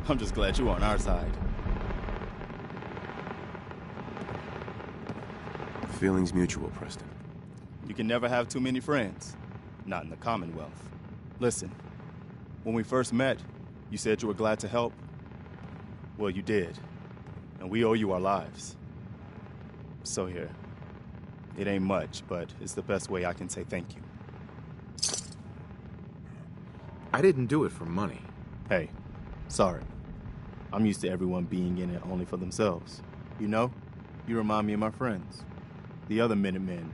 I'm just glad you're on our side. Feelings mutual, Preston. You can never have too many friends. Not in the Commonwealth. Listen, when we first met, you said you were glad to help. Well, you did. And we owe you our lives. So here. It ain't much, but it's the best way I can say thank you. I didn't do it for money. Hey, sorry. I'm used to everyone being in it only for themselves. You know, you remind me of my friends. The other Minutemen.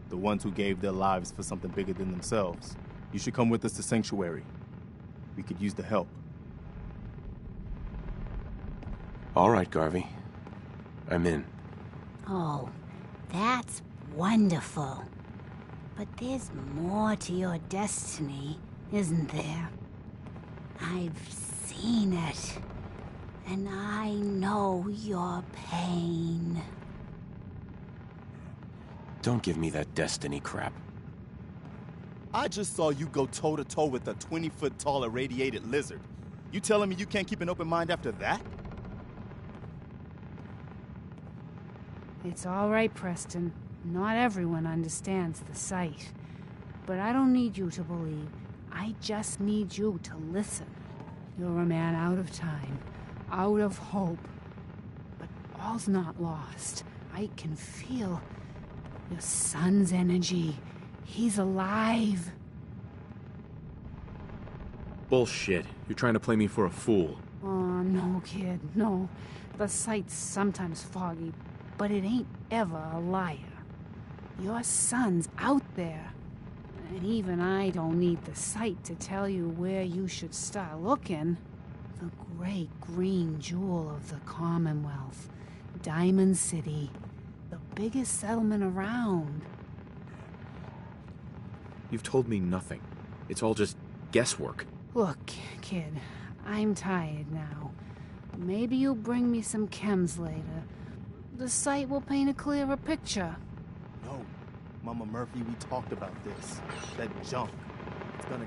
The ones who gave their lives for something bigger than themselves. You should come with us to Sanctuary. We could use the help. All right, Garvey. I'm in. Oh, that's wonderful. But there's more to your destiny, isn't there? I've seen it. And I know your pain. Don't give me that destiny crap. I just saw you go toe-to-toe with a 20-foot-tall irradiated lizard. You telling me you can't keep an open mind after that? It's all right, Preston. Not everyone understands the sight. But I don't need you to believe. I just need you to listen. You're a man out of time, out of hope. But all's not lost. I can feel your son's energy. He's alive. Bullshit. You're trying to play me for a fool. Oh, no, kid, no. The sight's sometimes foggy, but it ain't ever a liar. Your son's out there. And even I don't need the sight to tell you where you should start looking. The great green jewel of the Commonwealth. Diamond City. The biggest settlement around. You've told me nothing. It's all just guesswork. Look, kid, I'm tired now. Maybe you'll bring me some chems later. The sight will paint a clearer picture. No. Mama Murphy, we talked about this. That junk. It's gonna...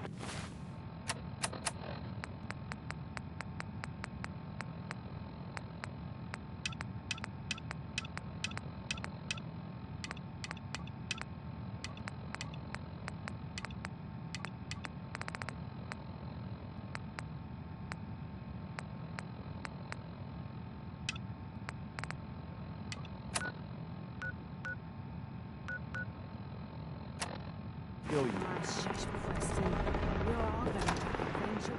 kill you. Ah, shush, Preston. You're all gonna die eventually.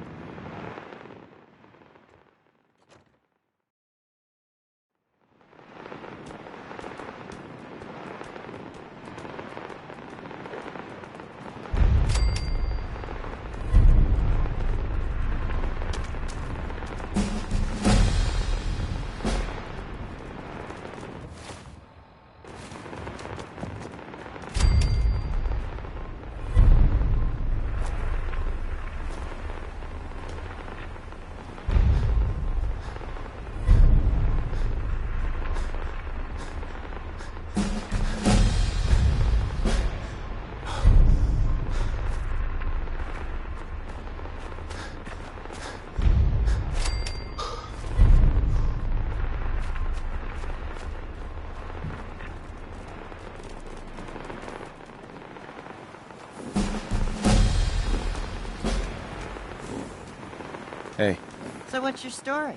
Hey. So what's your story?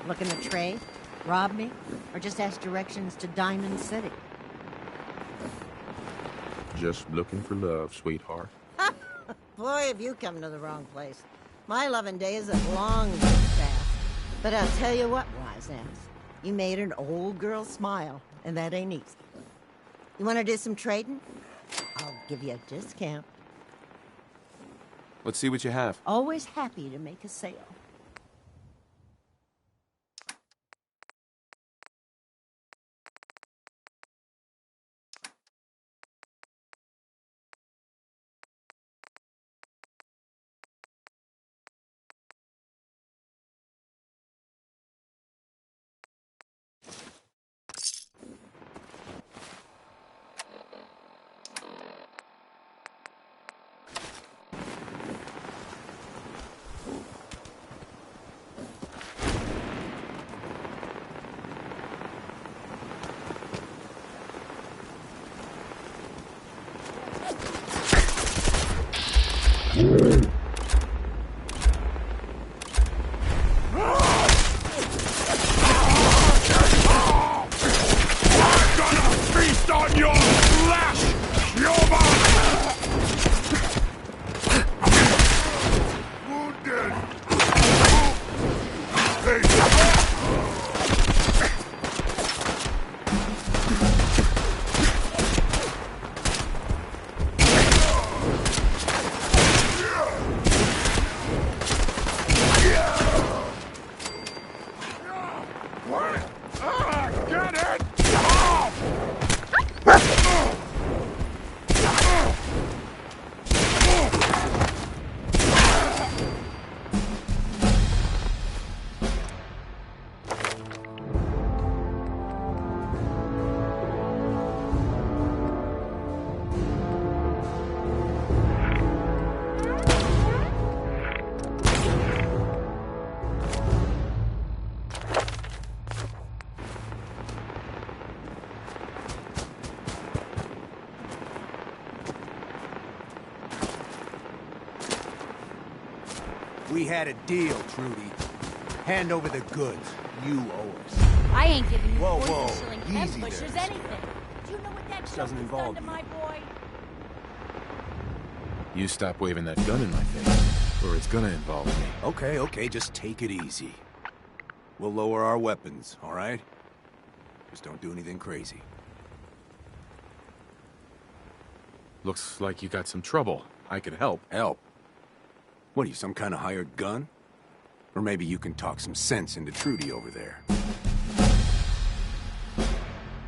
Looking to trade? Rob me? Or just ask directions to Diamond City? Just looking for love, sweetheart. Boy, have you come to the wrong place. My loving days have long been past. But I'll tell you what, wise ass. You made an old girl smile, and that ain't easy. You want to do some trading? I'll give you a discount. Let's see what you have. Always happy to make a sale. We had a deal, Trudy. Hand over the goods. You owe us. I ain't giving you Whoa, 40 whoa. shilling Easy pushers there, anything. Do you know what that doesn't doesn't has involve done to you. my boy? You stop waving that gun in my face, or it's gonna involve me. Okay, just take it easy. We'll lower our weapons, all right? Just don't do anything crazy. Looks like you got some trouble. I could help. Help? What are you, some kind of hired gun? Or maybe you can talk some sense into Trudy over there.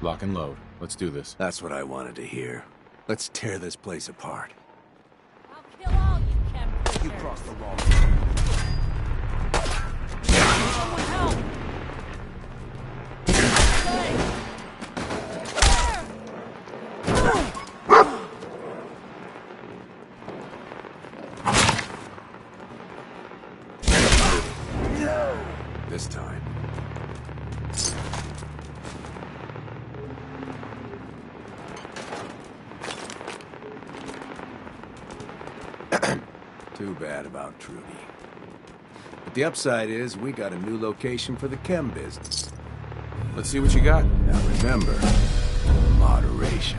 Lock and load. Let's do this. That's what I wanted to hear. Let's tear this place apart. I'll kill all you chem pushers. You crossed the law. Someone help! Hey! This time. Too bad about Trudy. But the upside is we got a new location for the chem business. Let's see what you got. Now remember, moderation.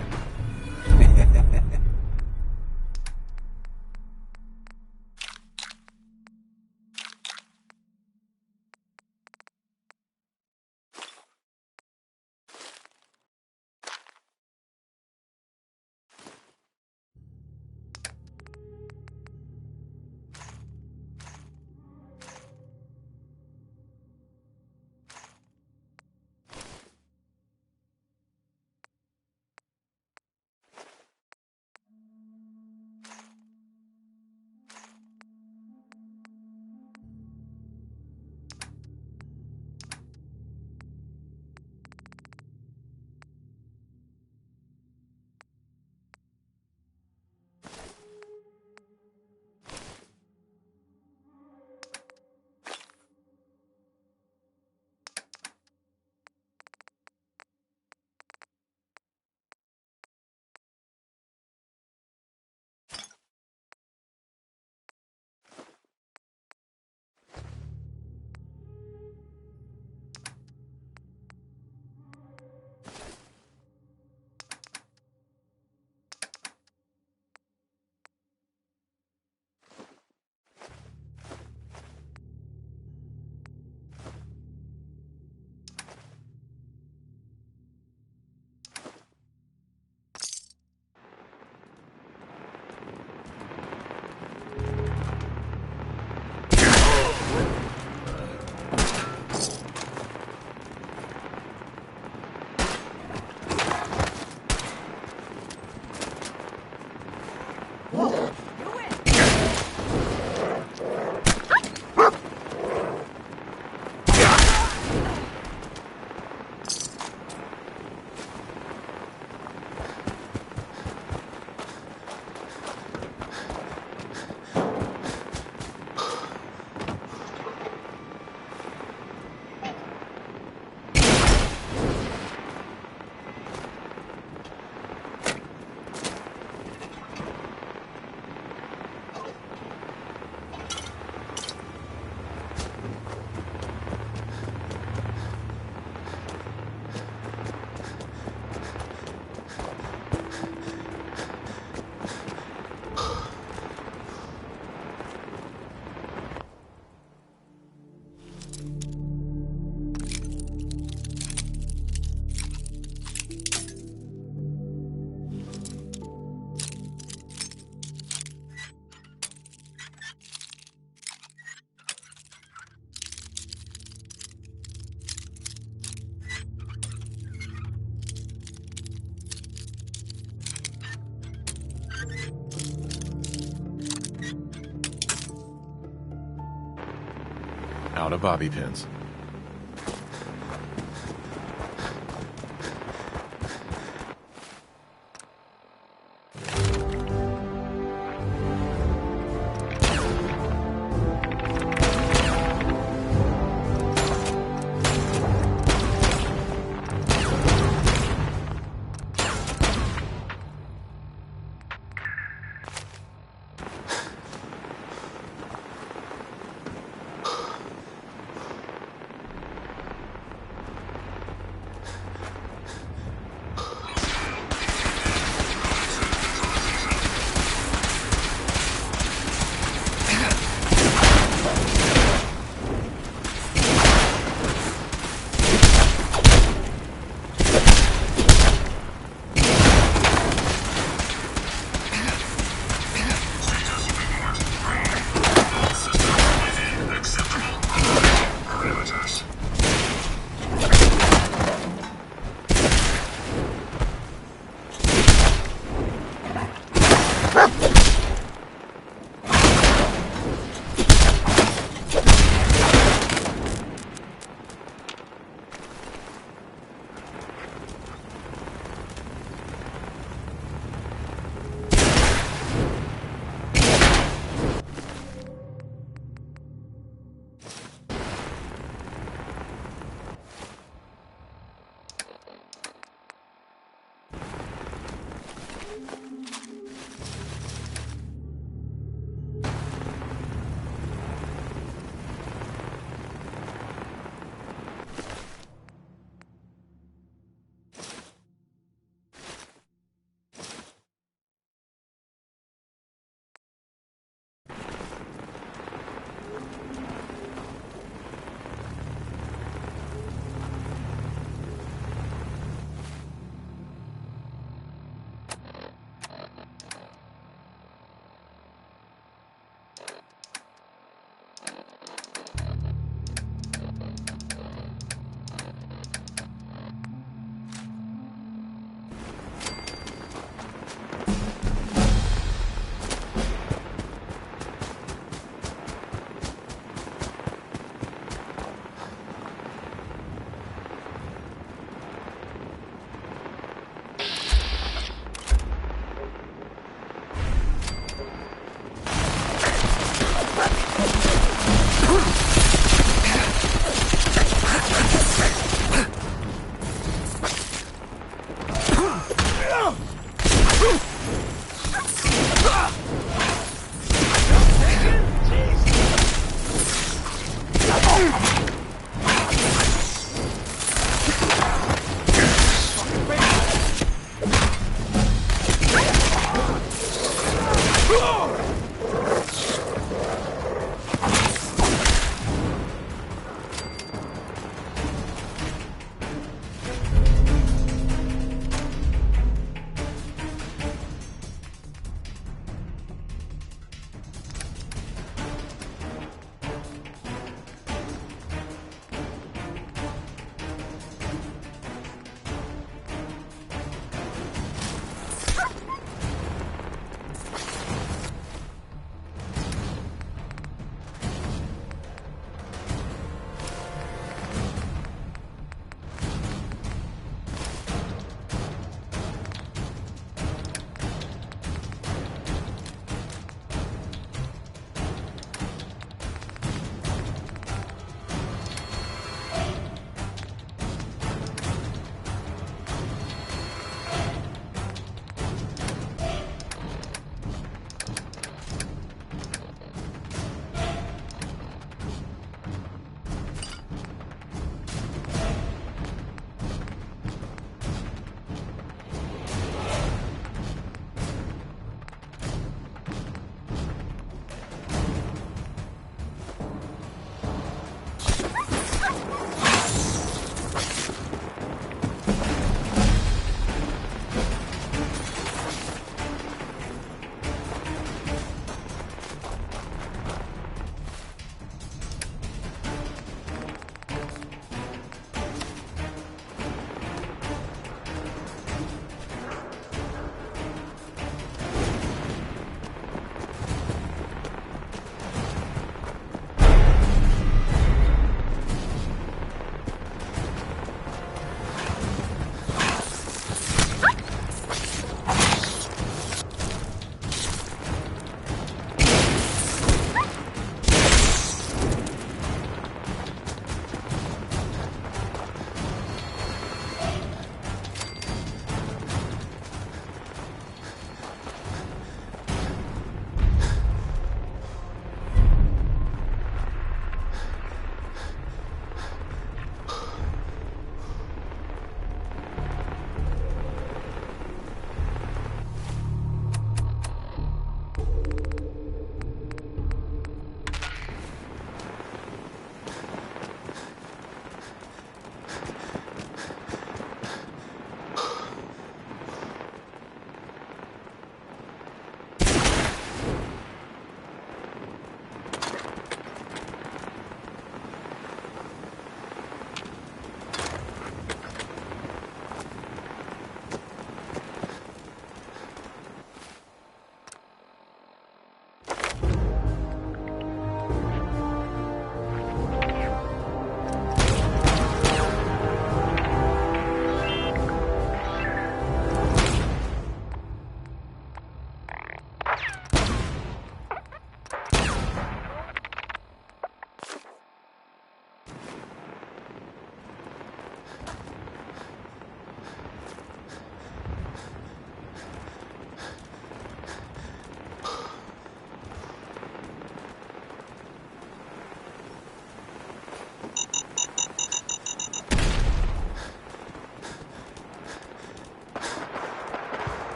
Out of bobby pins.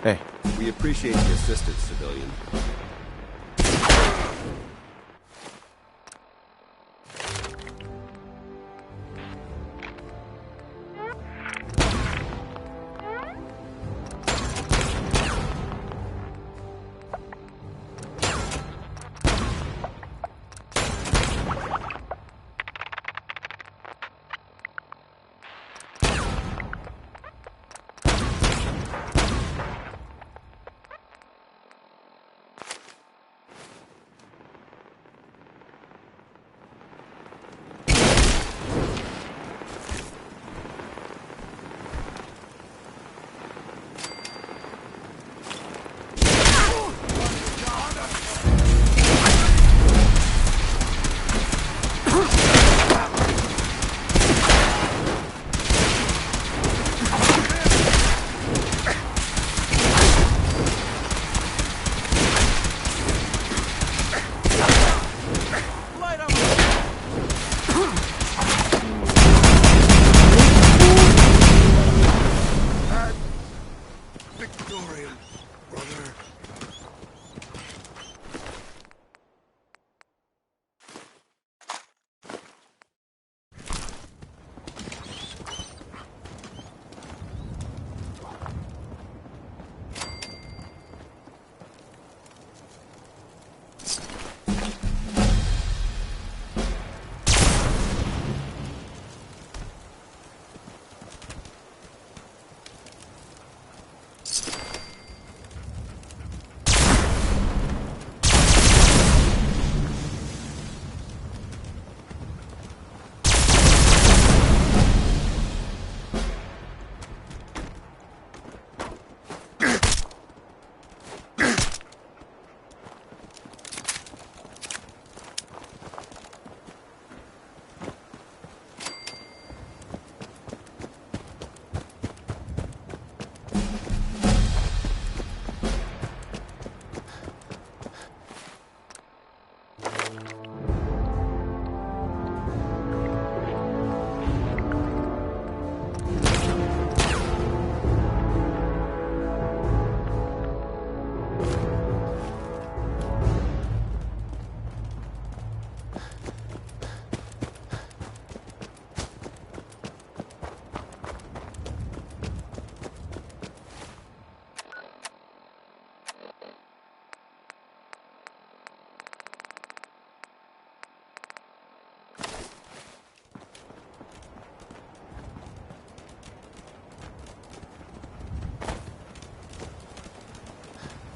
Hey. We appreciate the assistance, civilian.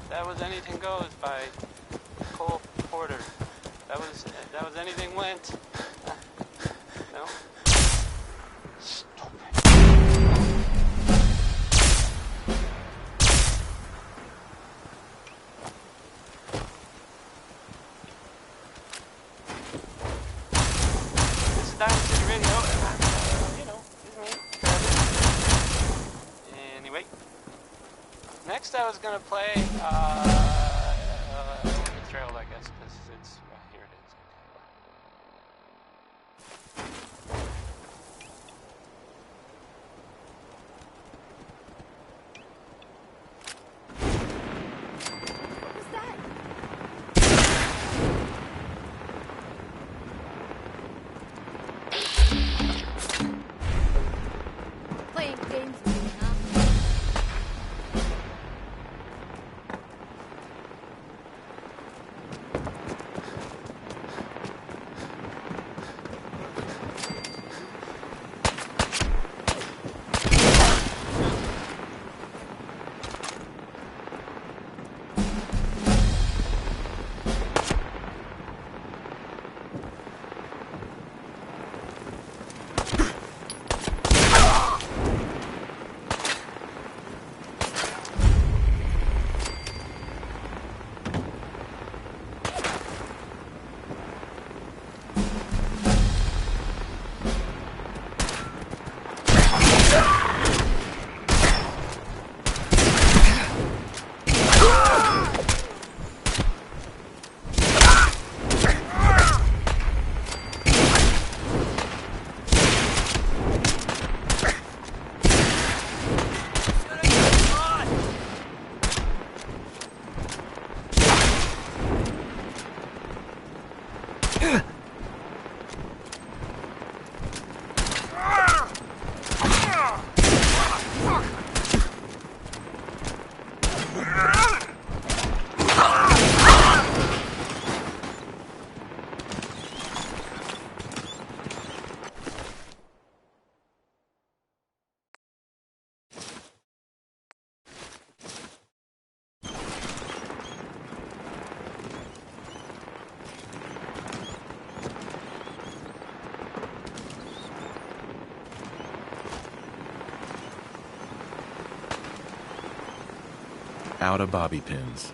That was Anything Goes by Cole Porter. That was Anything Went. No? Stop it. This is Diamond City Radio, and I'm, it's me, Travis. Anyway. Next I was gonna play, Oregon Trail, I guess, because it's, here it is. What was that? Playing games with me, huh? Out of bobby pins.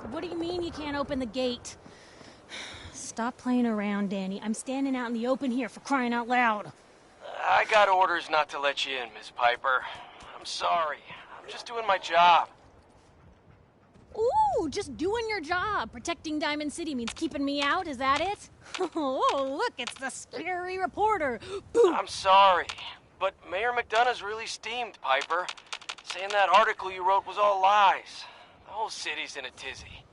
What do you mean you can't open the gate? Stop playing around, Danny. I'm standing out in the open here, for crying out loud. I got orders not to let you in, Miss Piper. I'm sorry. I'm just doing my job. Ooh, just doing your job. Protecting Diamond City means keeping me out, is that it? Oh, look, it's the scary reporter. Boom. I'm sorry, but Mayor McDonough's really steamed, Piper. Saying that article you wrote was all lies. The whole city's in a tizzy.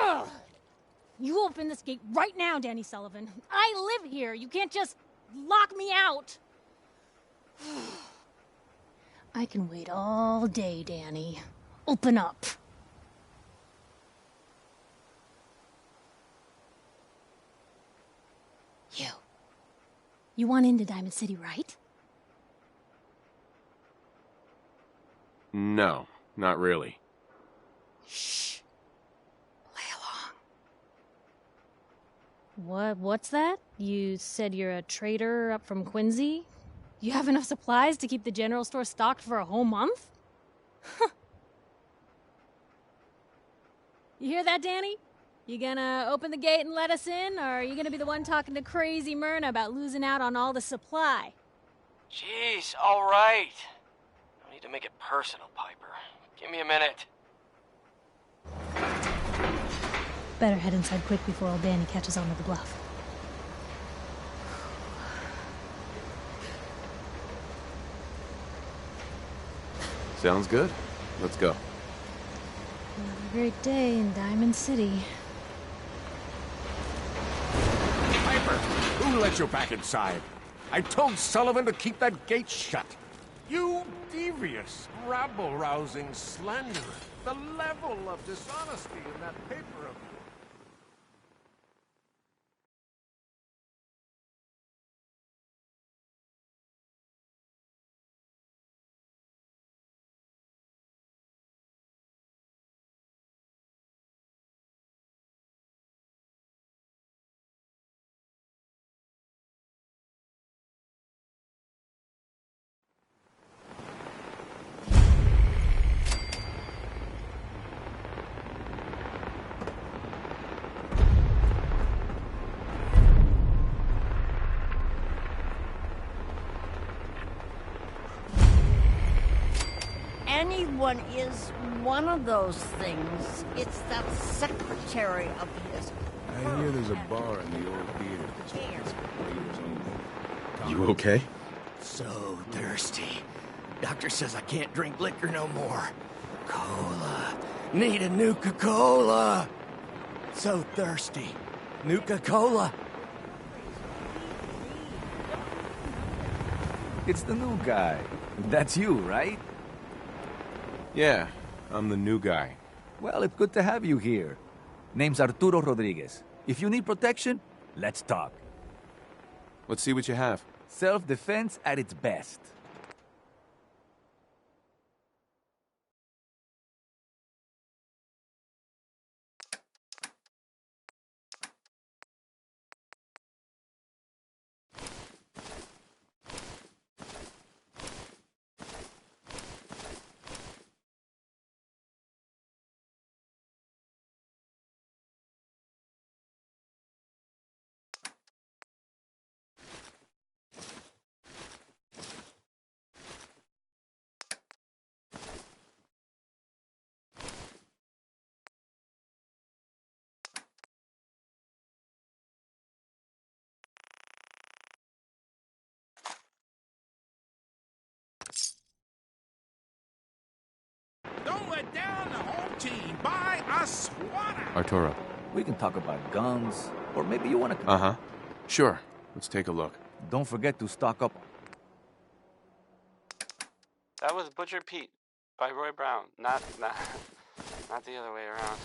Ugh. You open this gate right now, Danny Sullivan. I live here. You can't just lock me out. I can wait all day, Danny. Open up. You want into Diamond City, right? No, not really. Shh. Play along. What's that? You said you're a trader up from Quincy? You have enough supplies to keep the general store stocked for a whole month? You hear that, Danny? You gonna open the gate and let us in, or are you gonna be the one talking to crazy Myrna about losing out on all the supply? Jeez, all right. No need to make it personal, Piper. Give me a minute. Better head inside quick before old Danny catches on to the bluff. Sounds good. Let's go. Another great day in Diamond City. Piper, who let you back inside? I told Sullivan to keep that gate shut. You devious, rabble-rousing slanderer. The level of dishonesty in that paper of yours. Anyone is one of those things. It's that secretary of his. I hear there's a bar in the old theater that's just for players only. You okay? So thirsty. Doctor says I can't drink liquor no more. Cola. Need a Nuka-Cola. So thirsty. Nuka-Cola. It's the new guy. That's you, right? Yeah, I'm the new guy. Well, it's good to have you here. Name's Arturo Rodriguez. If you need protection, let's talk. Let's see what you have. Self-defense at its best. Don't let down the home team. Buy a swatter. Arturo. We can talk about guns, or maybe you want to... Uh-huh. Sure. Let's take a look. Don't forget to stock up. That was Butcher Pete by Roy Brown. Not the other way around.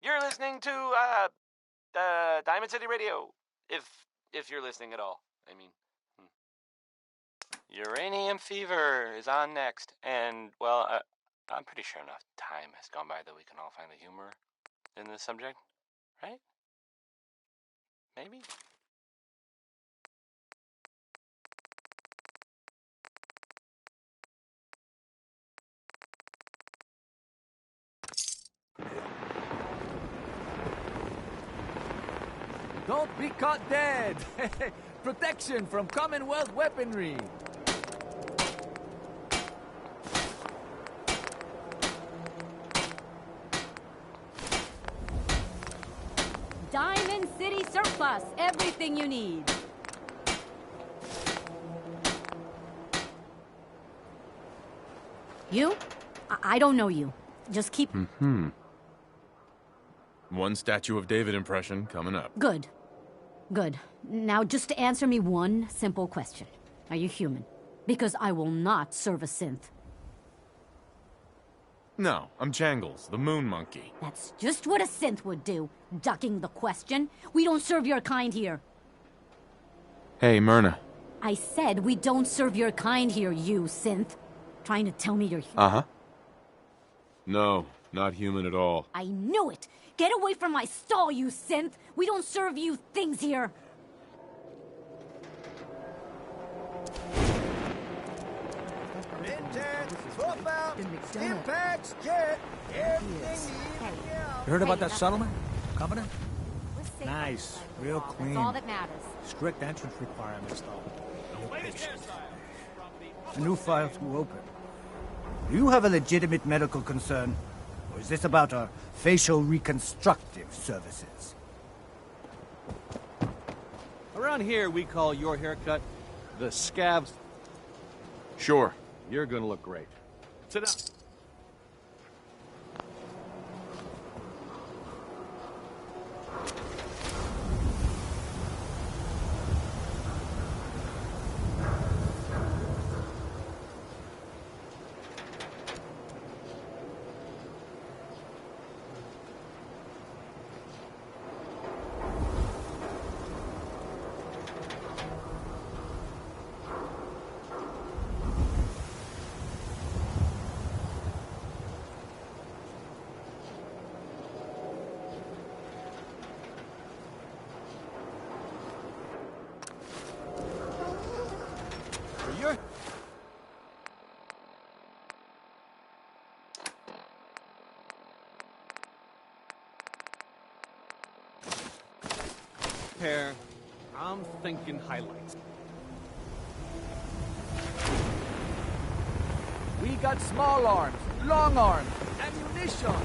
You're listening to Diamond City Radio, if you're listening at all. I mean, Uranium Fever is on next, and well, I'm pretty sure enough time has gone by that we can all find the humor in this subject, right? Maybe. Don't be caught dead! Protection from Commonwealth weaponry! Diamond City Surplus, everything you need. You? I don't know you. Just keep... One Statue of David impression coming up. Good. Good. Now, just answer me one simple question. Are you human? Because I will not serve a synth. No, I'm Jangles, the moon monkey. That's just what a synth would do, ducking the question. We don't serve your kind here. Hey, Myrna. I said we don't serve your kind here, you synth. Trying to tell me you're human. Uh-huh. No, not human at all. I knew it! Get away from my stall, you synth! We don't serve you things here! Swap out, impacts, jet, everything You heard about that settlement? Covenant? We're Nice, real clean. That's all that matters. Strict entrance requirements, though. No patience. A new file to open. Do you have a legitimate medical concern? Or is this about our facial reconstructive services? Around here, we call your haircut the scabs. Sure. You're gonna look great. Sit down. Hair. I'm thinking highlights. We got small arms, long arms, ammunition.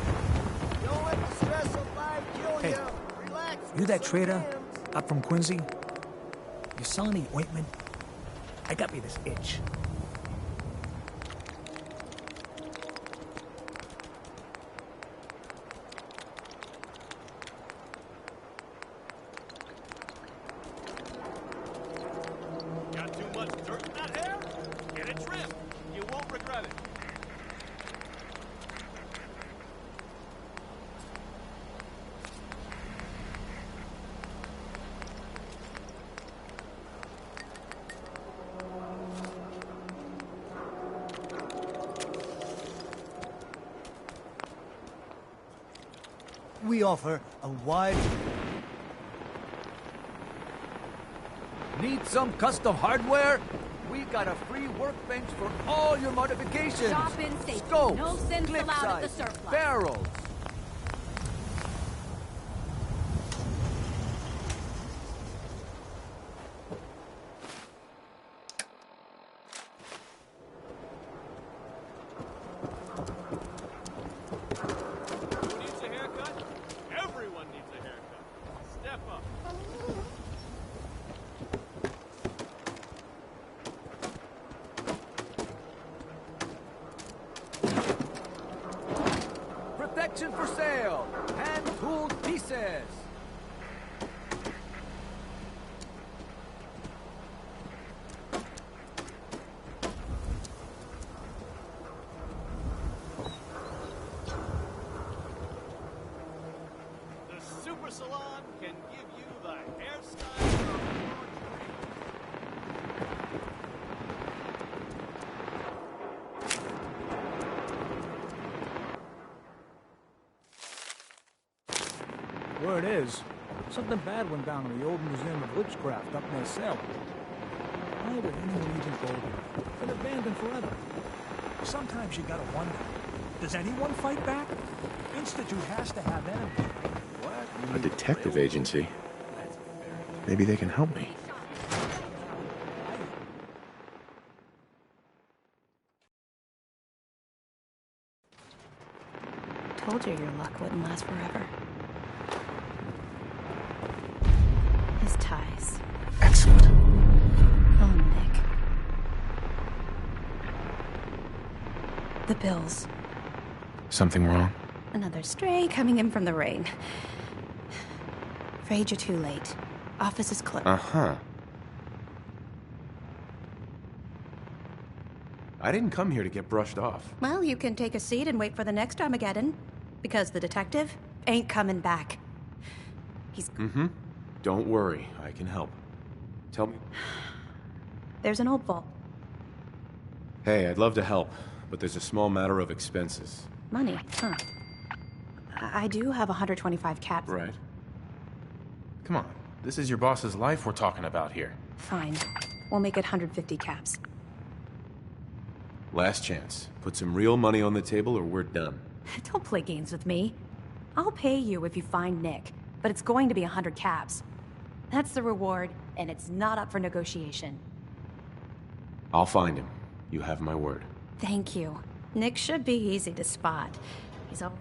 Don't let the stress of life kill Hey, you. Relax. You that trader up from Quincy? You sell any ointment? I got me this itch. ready. We offer a wide... Need some custom hardware? We got a free workbench for all your modifications. Shop in safety. Scopes, No sins clip allowed at the size, surplus. barrels. Who needs a haircut? Everyone needs a haircut. Step up. Protection for sale. Hand-tooled pieces. The Super Salon can give you the hairstyle of your Word is, something bad went down in the old Museum of Witchcraft up near Salem. Why would anyone even go there? It's been abandoned forever. Sometimes you gotta wonder, does anyone fight back? Institute has to have enemies. A detective agency? Maybe they can help me. Told you your luck wouldn't last forever. His ties. Excellent. Oh, Nick. The bills. Something wrong? Another stray coming in from the rain. Afraid you're too late. Office is closed. Uh-huh. I didn't come here to get brushed off. Well, you can take a seat and wait for the next Armageddon. Because the detective ain't coming back. He's... Mm-hmm. Don't worry, I can help. Tell me... There's an old vault. Hey, I'd love to help, but there's a small matter of expenses. Money, huh? I do have 125 caps. Right. Come on, this is your boss's life we're talking about here. Fine. We'll make it 150 caps. Last chance. Put some real money on the table or we're done. Don't play games with me. I'll pay you if you find Nick, but it's going to be 100 caps. That's the reward, and it's not up for negotiation. I'll find him. You have my word. Thank you. Nick should be easy to spot. He's all...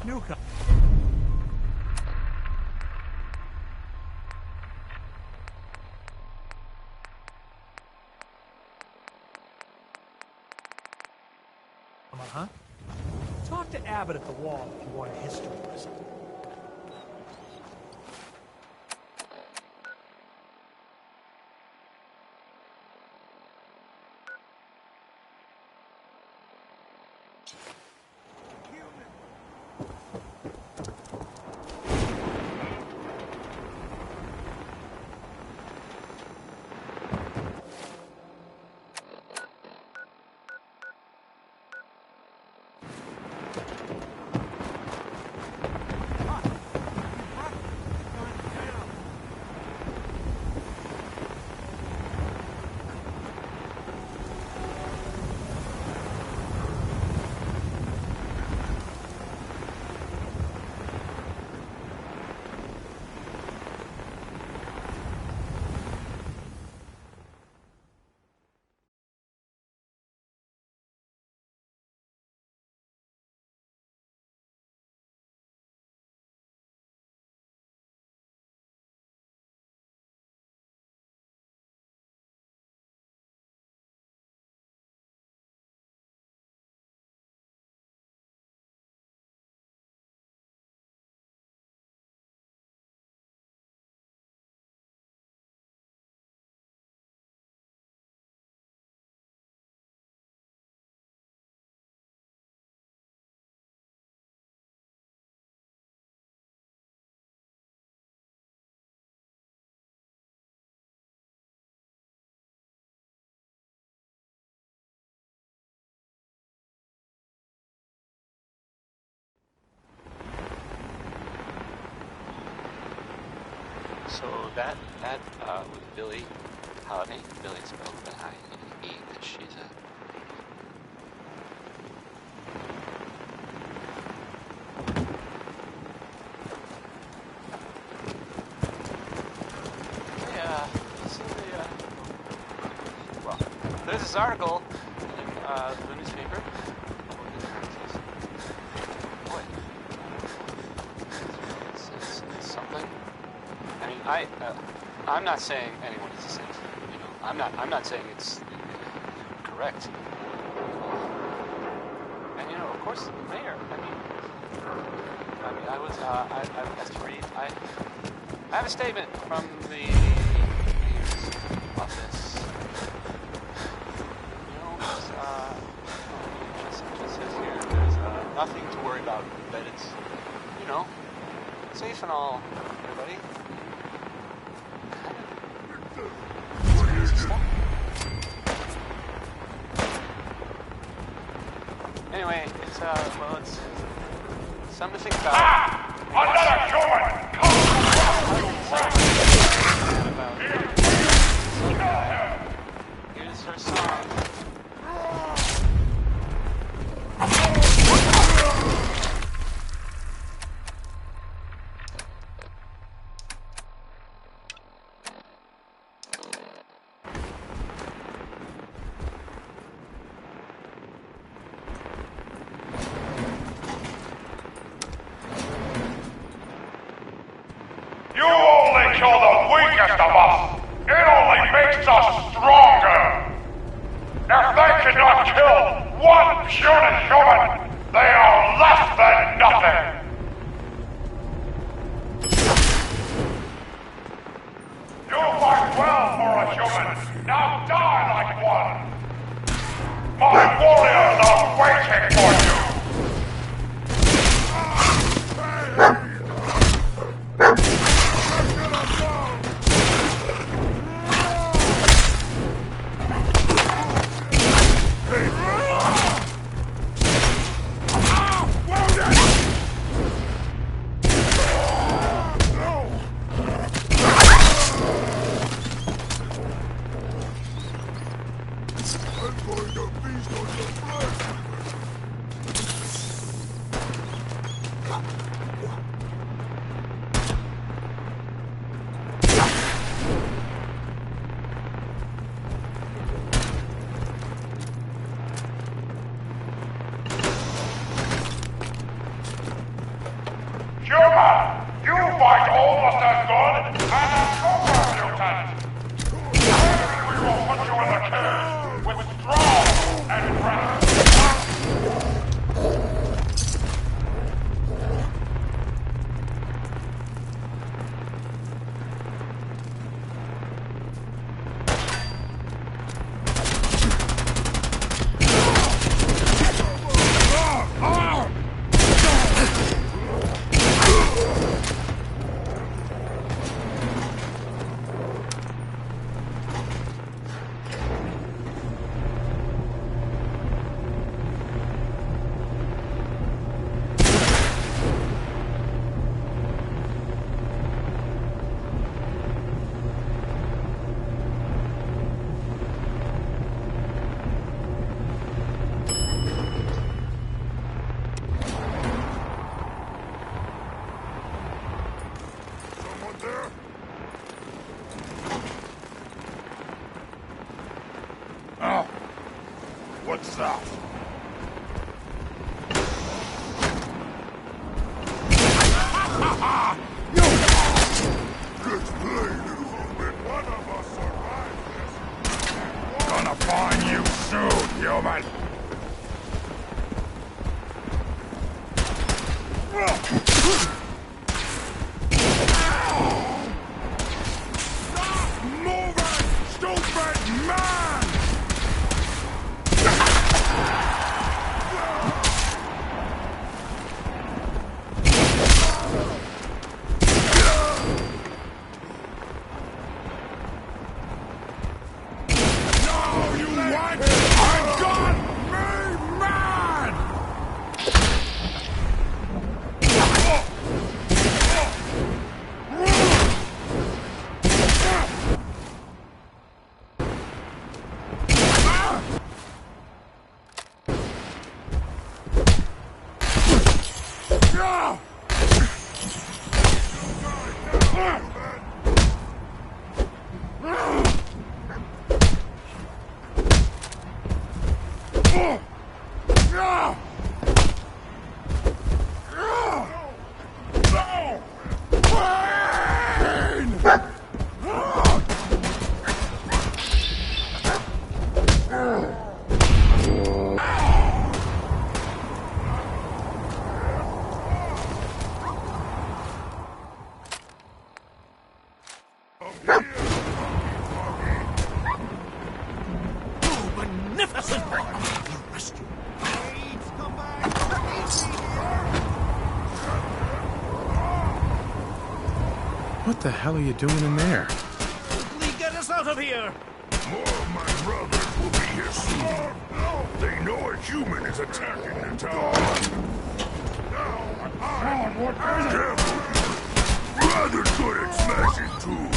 Newcomer. Huh? Talk to Abbott at the wall if you want a history lesson. So that was Billy Holiday. Billy spelled with I-E, because she's a... Well, there's this article in the newspaper. Boy, it's something. I mean, I'm not saying anyone is a saint. You know, I'm not saying it's correct. And you know, of course, the mayor. I mean, I was asked to read. I have a statement from the mayor's office. You know, just says here, there's nothing to worry about. That it's, you know, safe and all, everybody. Anyway, it's well, it's something to think about. Another human! Here's her song. You only kill the weakest of us! It only makes us stronger! If they cannot kill one puny human, they are less than nothing! You fight well for a human, now die like one! My warriors are waiting for you! Human, you fight almost as good as a super mutant! Maybe we will put you in the cage with straw and breath. Oh, what's that? Let's play, little homie. One of us survived this. Gonna find you soon, human. Stop moving, stupid man! No, you what? I'm gone! hell are you doing in there? Lee, get us out of here! More of my brothers will be here soon. They know a human is attacking the tower. Careful! Rather good at smashing too.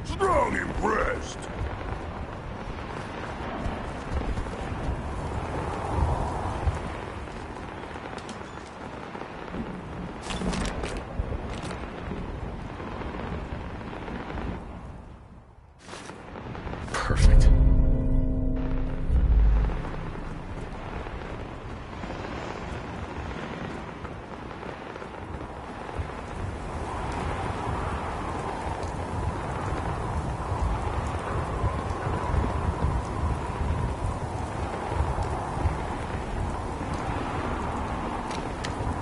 Strong impressed. Perfect.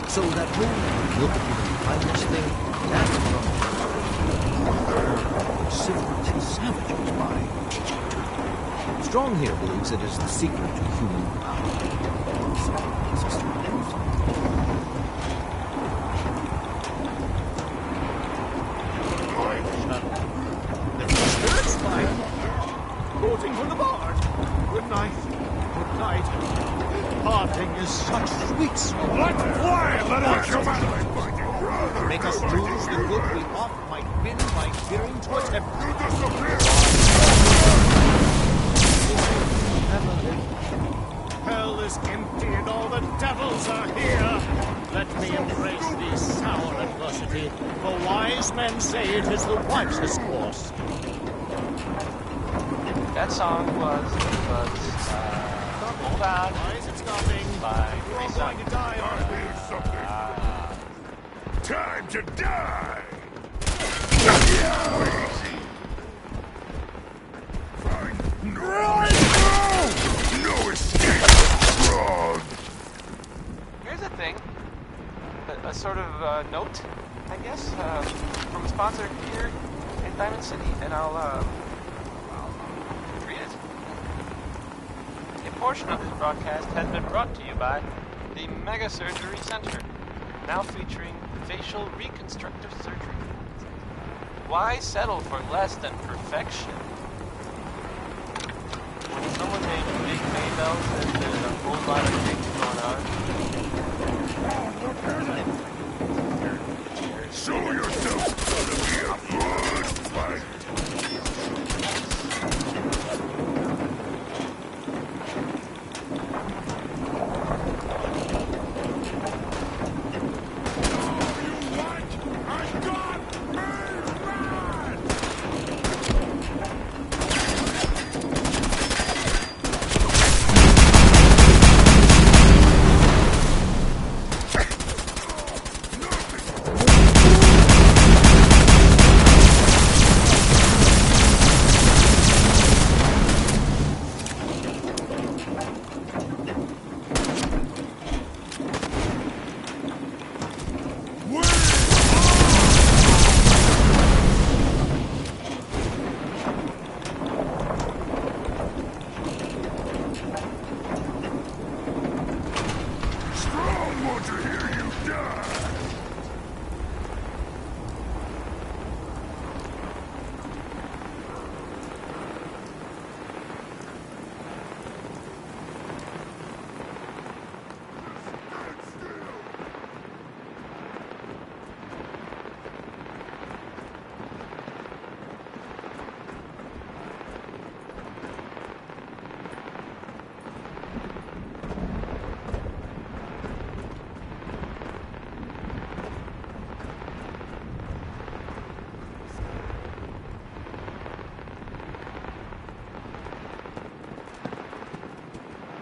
So that whole look at the violence thing, that's from civilized savages by. Strong here believes it is the secret to human power. There's a spirit spine. Quoting from the bard. Good night. Good night. Parting is such sweet smoke. What? Why? Let us come out. Make us lose the good we oft might win by fearing to attempt. You disappear! Emily, hell is empty and all the devils are here. Let me embrace the sour adversity, for wise men say it is the wisest course. That song was Hold On Why is it stopping? by We're all going to die, aren't we? Time to die! Fine. No escape! Strong! Here's a thing. A sort of note, I guess, from a sponsor here in Diamond City, and I'll read it. A portion of this broadcast has been brought to you by the Mega Surgery Center, now featuring facial reconstructive surgery. Why settle for less than perfection? When someone named Big Maybell says there's a whole lot of things going on. Show yourself to be a good fight!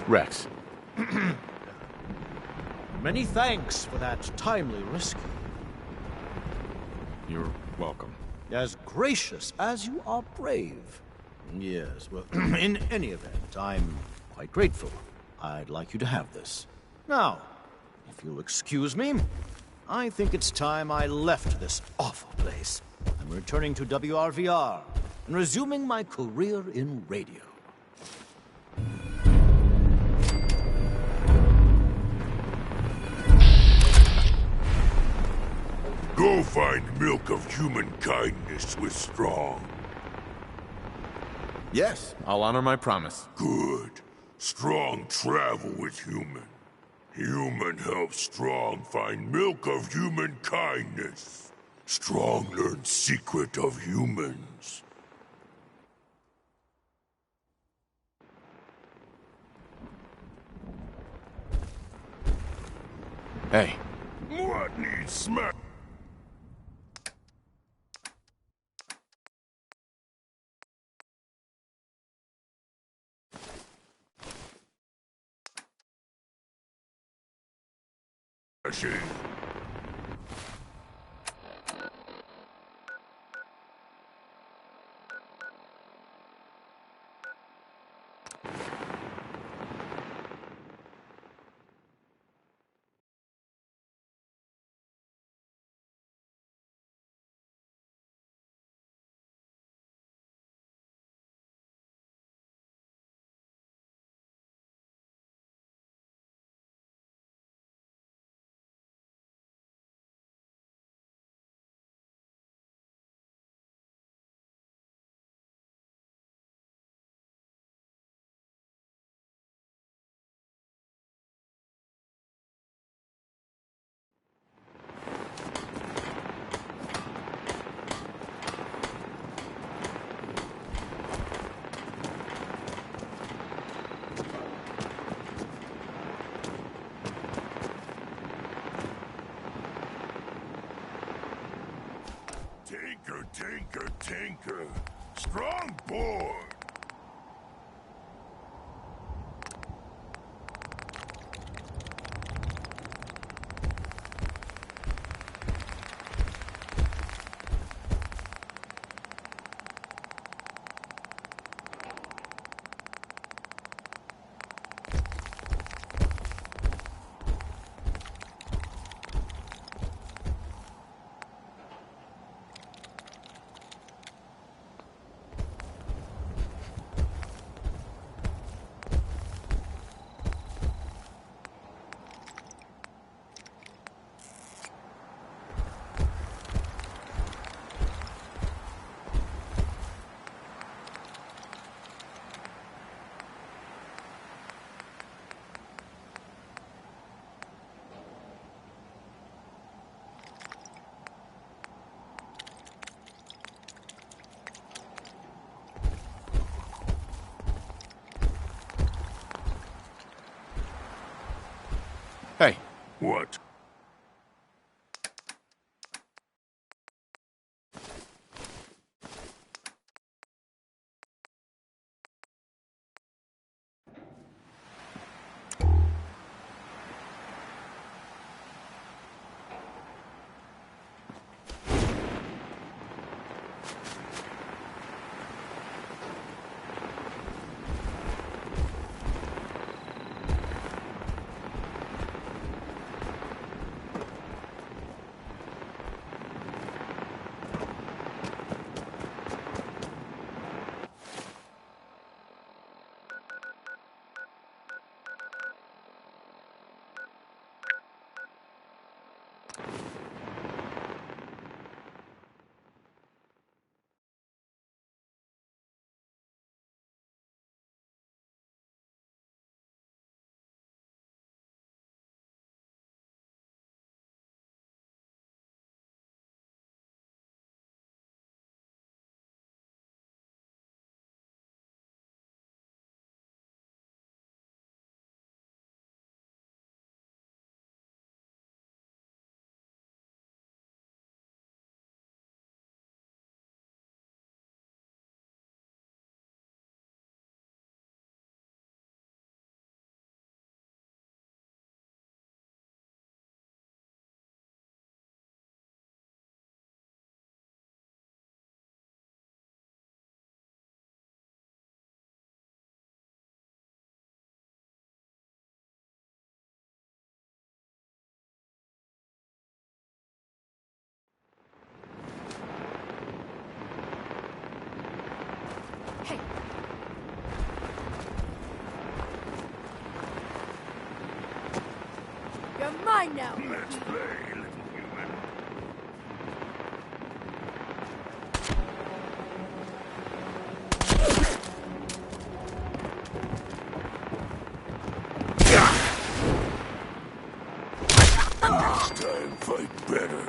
Rex. Many thanks for that timely rescue. You're welcome. As gracious as you are brave. Yes, well, in any event, I'm quite grateful. I'd like you to have this. Now, if you'll excuse me, I think it's time I left this awful place. I'm returning to WRVR and resuming my career in radio. Go find milk of human kindness with Strong. Yes, I'll honor my promise. Good. Strong travel with Human. Human helps Strong find milk of human kindness. Strong learns secret of humans. Hey. What needs smack? Tinker. Strong board. Hey. What? Hey. You're mine now. Let's play, little human. Next time, fight better.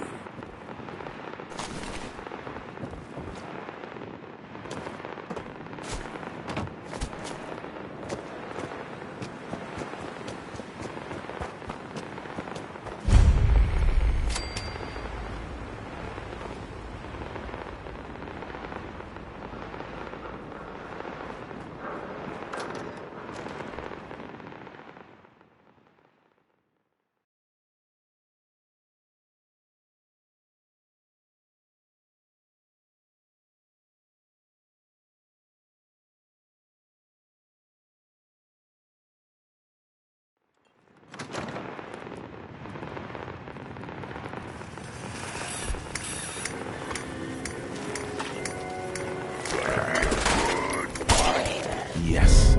Yes.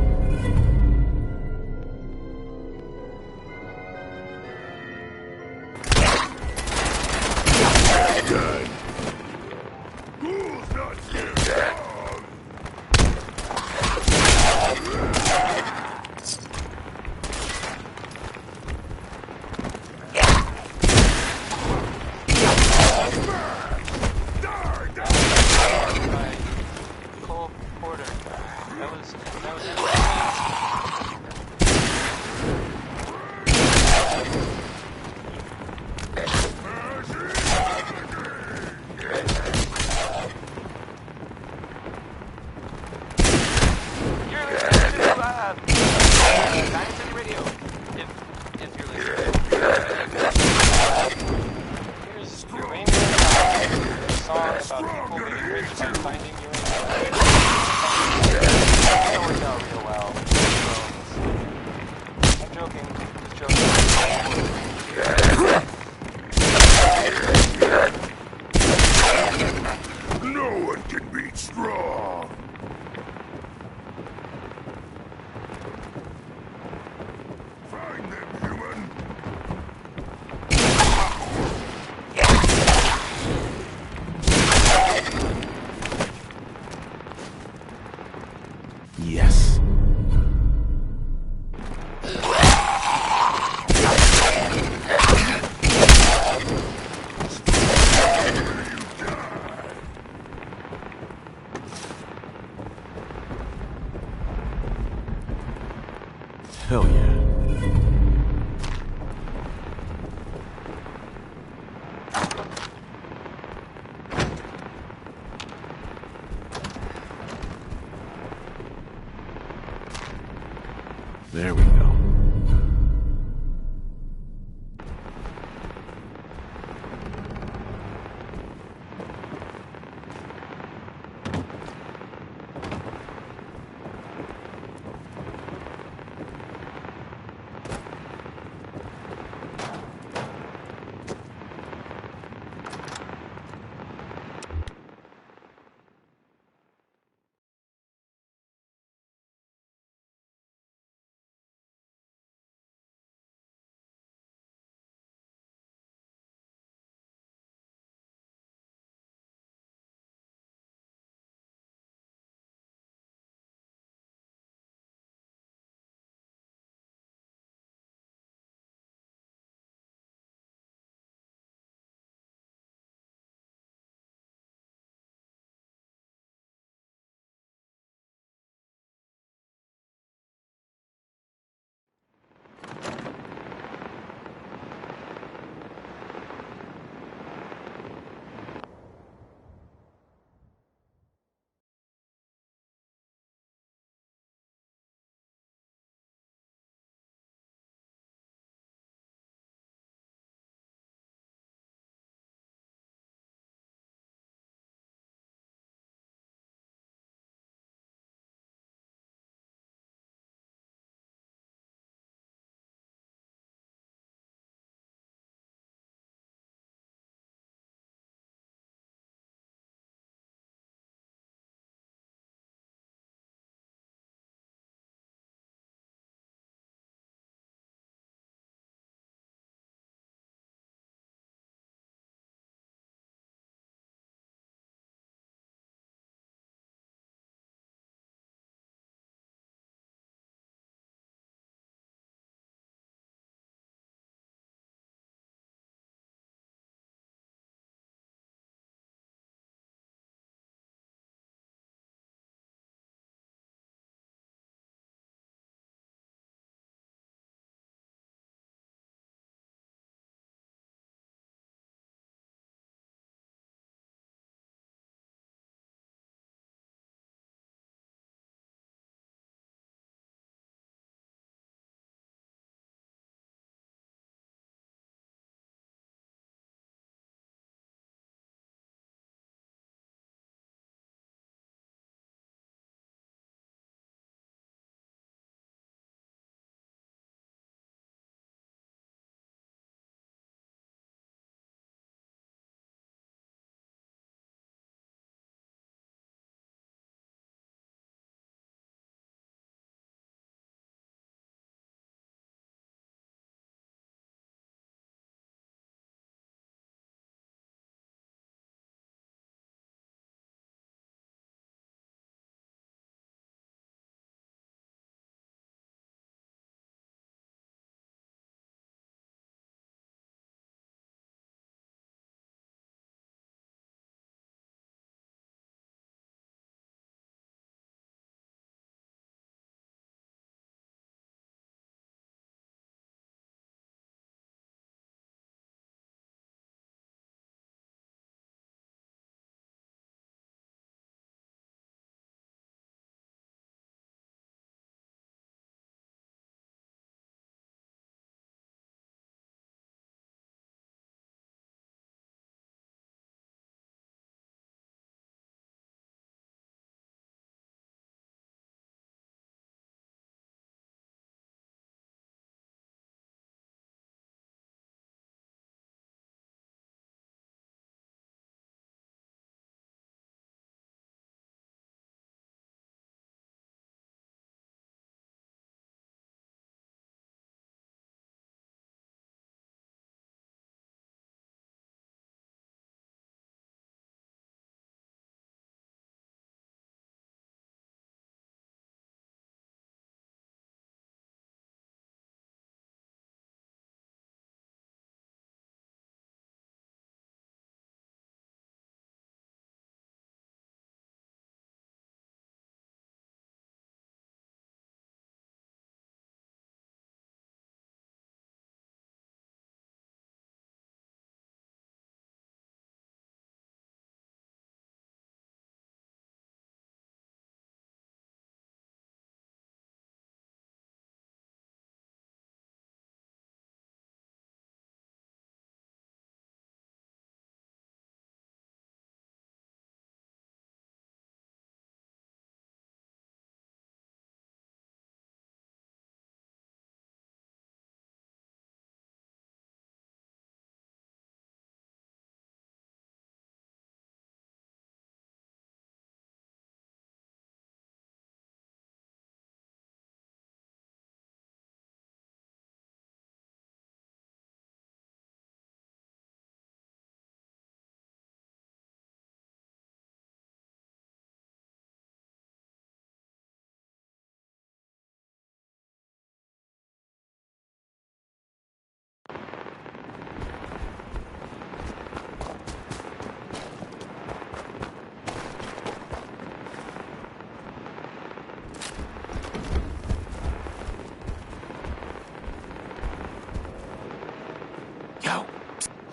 Done. Who's not here? Cole Porter. That was You're listening to Diamond City Radio. If you're listening. Here's your main song about people being rich by finding you in that worked out real well. I'm joking. Just joking. No one can beat strong. Find them, human. Yes. Hell yeah. There we go.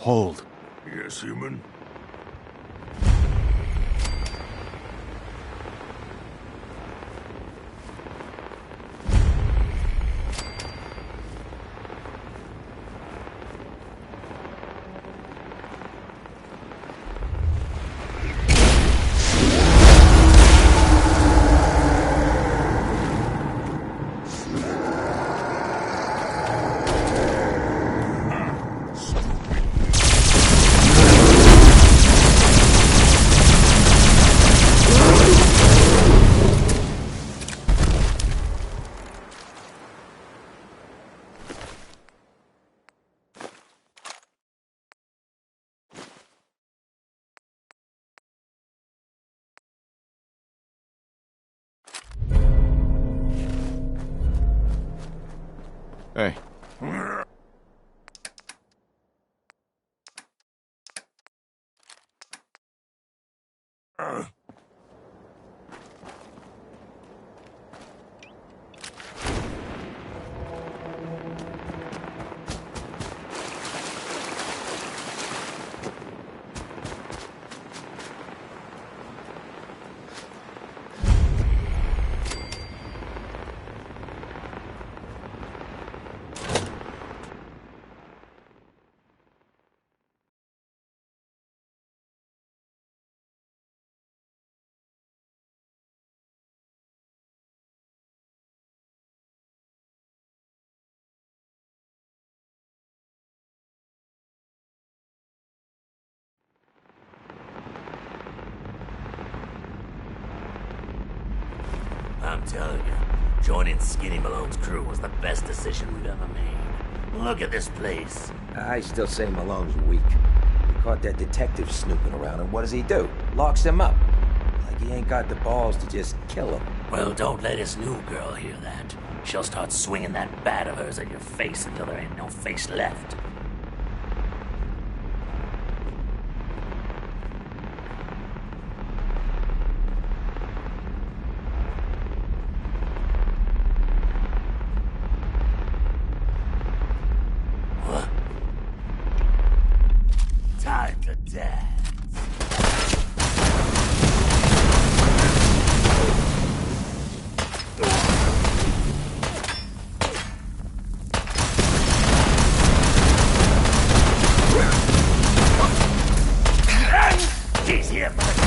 Hold. Yes, human? Hey. I'm telling you, joining Skinny Malone's crew was the best decision we've ever made. Look at this place. I still say Malone's weak. He caught that detective snooping around, and what does he do? Locks him up. Like he ain't got the balls to just kill him. Well, don't let his new girl hear that. She'll start swinging that bat of hers at your face until there ain't no face left. Time to dance. He's here for the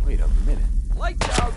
Wait a minute. Lights out!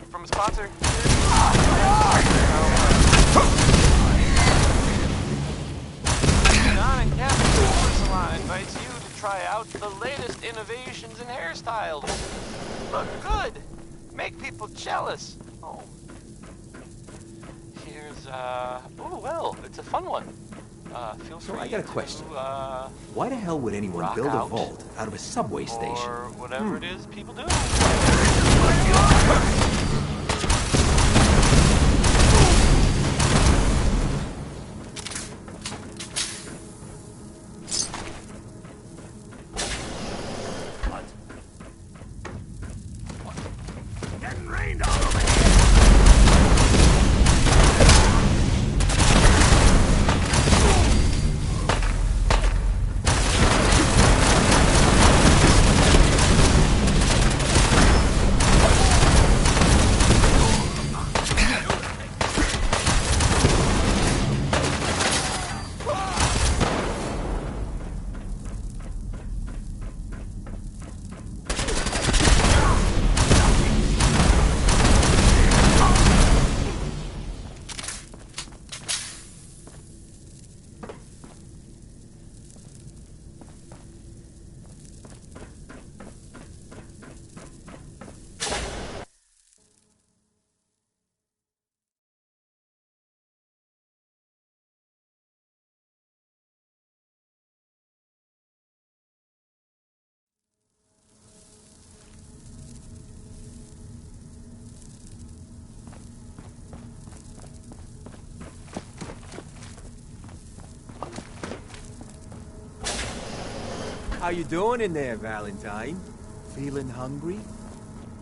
from a sponsor. John and Captain Hair Salon invites you to try out the latest innovations in hairstyles. Look good. Make people jealous. Oh. Here's, oh, well, it's a fun one. Feel free So I got a question. to, Why the hell would anyone rock build a out. vault out of a subway station? Or whatever it is people do. Getting rained all over here. How you doing in there, Valentine? Feeling hungry?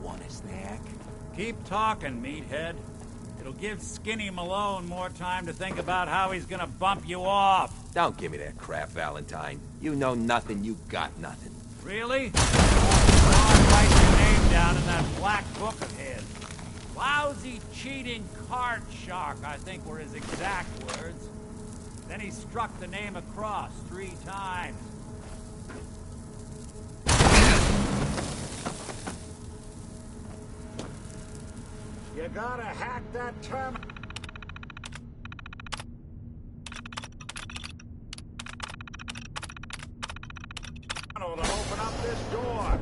Want a snack? Keep talking, meathead. It'll give Skinny Malone more time to think about how he's gonna bump you off. Don't give me that crap, Valentine. You know nothing, you got nothing. Really? I'll write your name down in that black book of his. Lousy, cheating card shark, I think were his exact words. Then he struck the name across 3 times. You gotta hack that terminal to open up this door.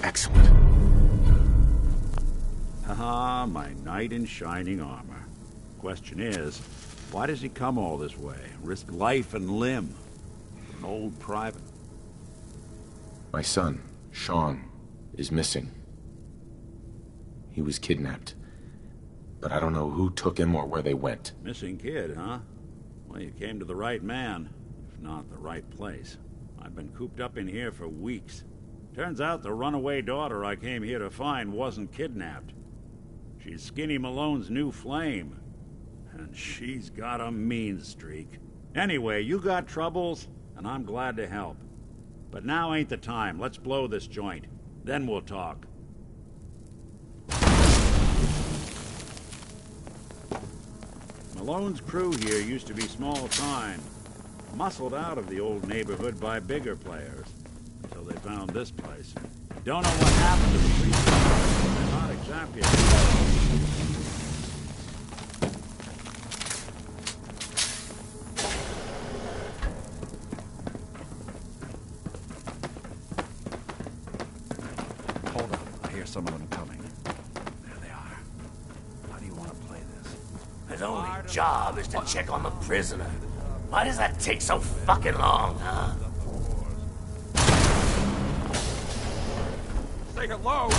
Excellent. Haha, my knight in shining armor. Question is, why does he come all this way? Risk life and limb? An old private. My son, Sean, is missing. He was kidnapped. But I don't know who took him or where they went. Missing kid, huh? Well, you came to the right man, if not the right place. I've been cooped up in here for weeks. Turns out the runaway daughter I came here to find wasn't kidnapped. She's Skinny Malone's new flame. And she's got a mean streak. Anyway, you got troubles, and I'm glad to help. But now ain't the time. Let's blow this joint. Then we'll talk. Malone's crew here used to be small time. Muscled out of the old neighborhood by bigger players. Until they found this place. Don't know what happened to the streets. They're not exactly... Hold on. I hear some of them coming. There they are. How do you want to play this? His only job is to check on the prisoner. Why does that take so fucking long, huh? Take it low.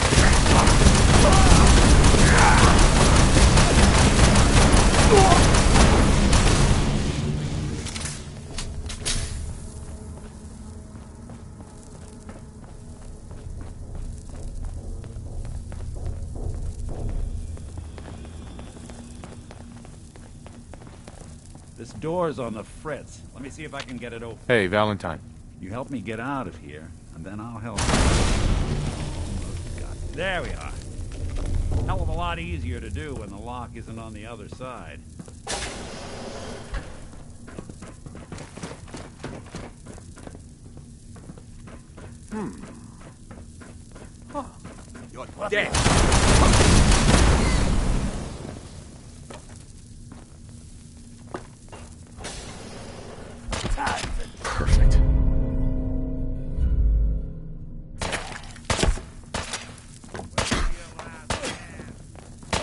This door's on the fritz. Let me see if I can get it open. Hey, Valentine. You help me get out of here, and then I'll help you. God, there we are. Hell of a lot easier to do when the lock isn't on the other side. Huh. Dead. Perfect.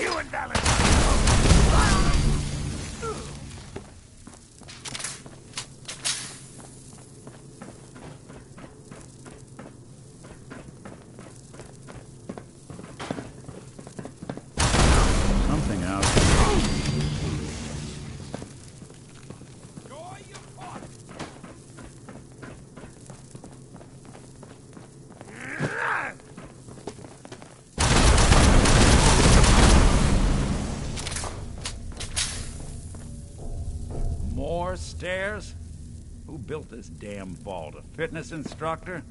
You and Valentine. Something out. More stairs? Who built this damn vault? A fitness instructor?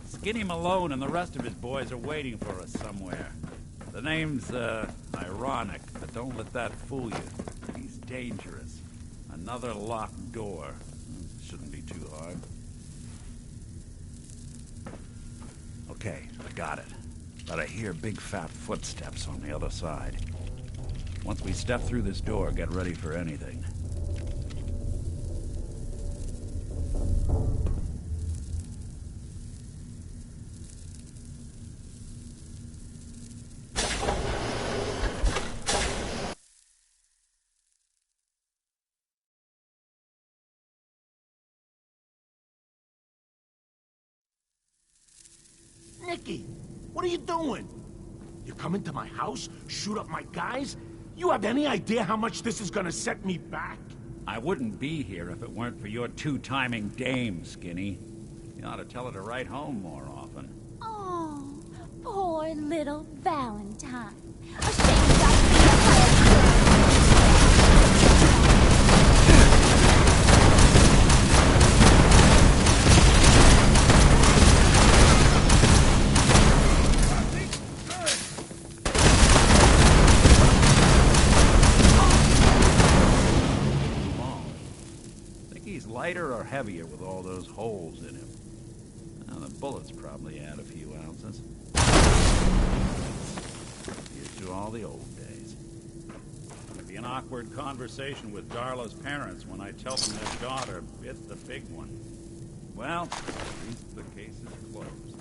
Skinny Malone and the rest of his boys are waiting for us somewhere. The name's, ironic, but don't let that fool you. He's dangerous. Another locked door. Shouldn't be too hard. Okay, I got it. But I hear big fat footsteps on the other side. Once we step through this door, get ready for anything. Nicky, what are you doing? You come into my house, shoot up my guys? You have any idea how much this is gonna set me back? I wouldn't be here if it weren't for your two-timing dame, Skinny. You ought to tell her to write home more often. Oh, poor little Valentine. Lighter or heavier with all those holes in him? Now, the bullets probably add a few ounces. Here's to all the old days. It'll be an awkward conversation with Darla's parents when I tell them their daughter bit the big one. Well, at least the case is closed.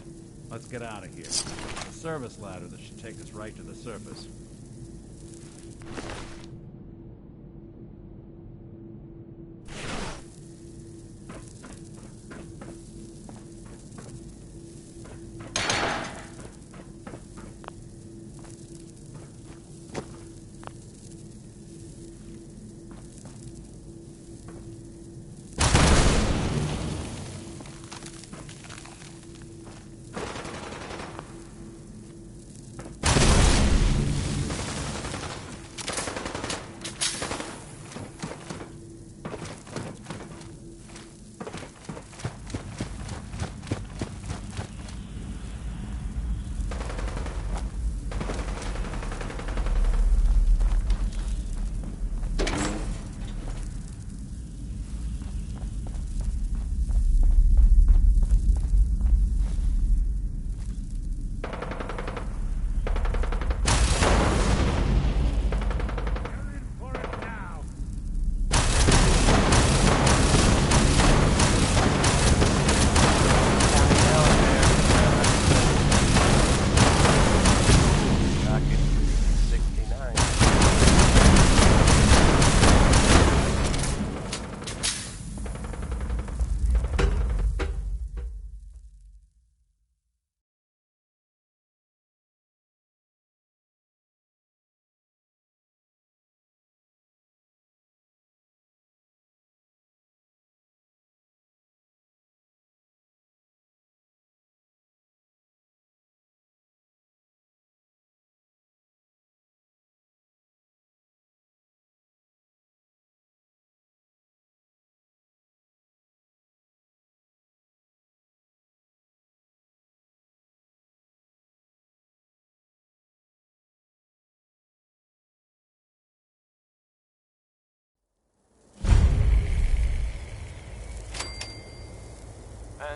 Let's get out of here. A service ladder that should take us right to the surface.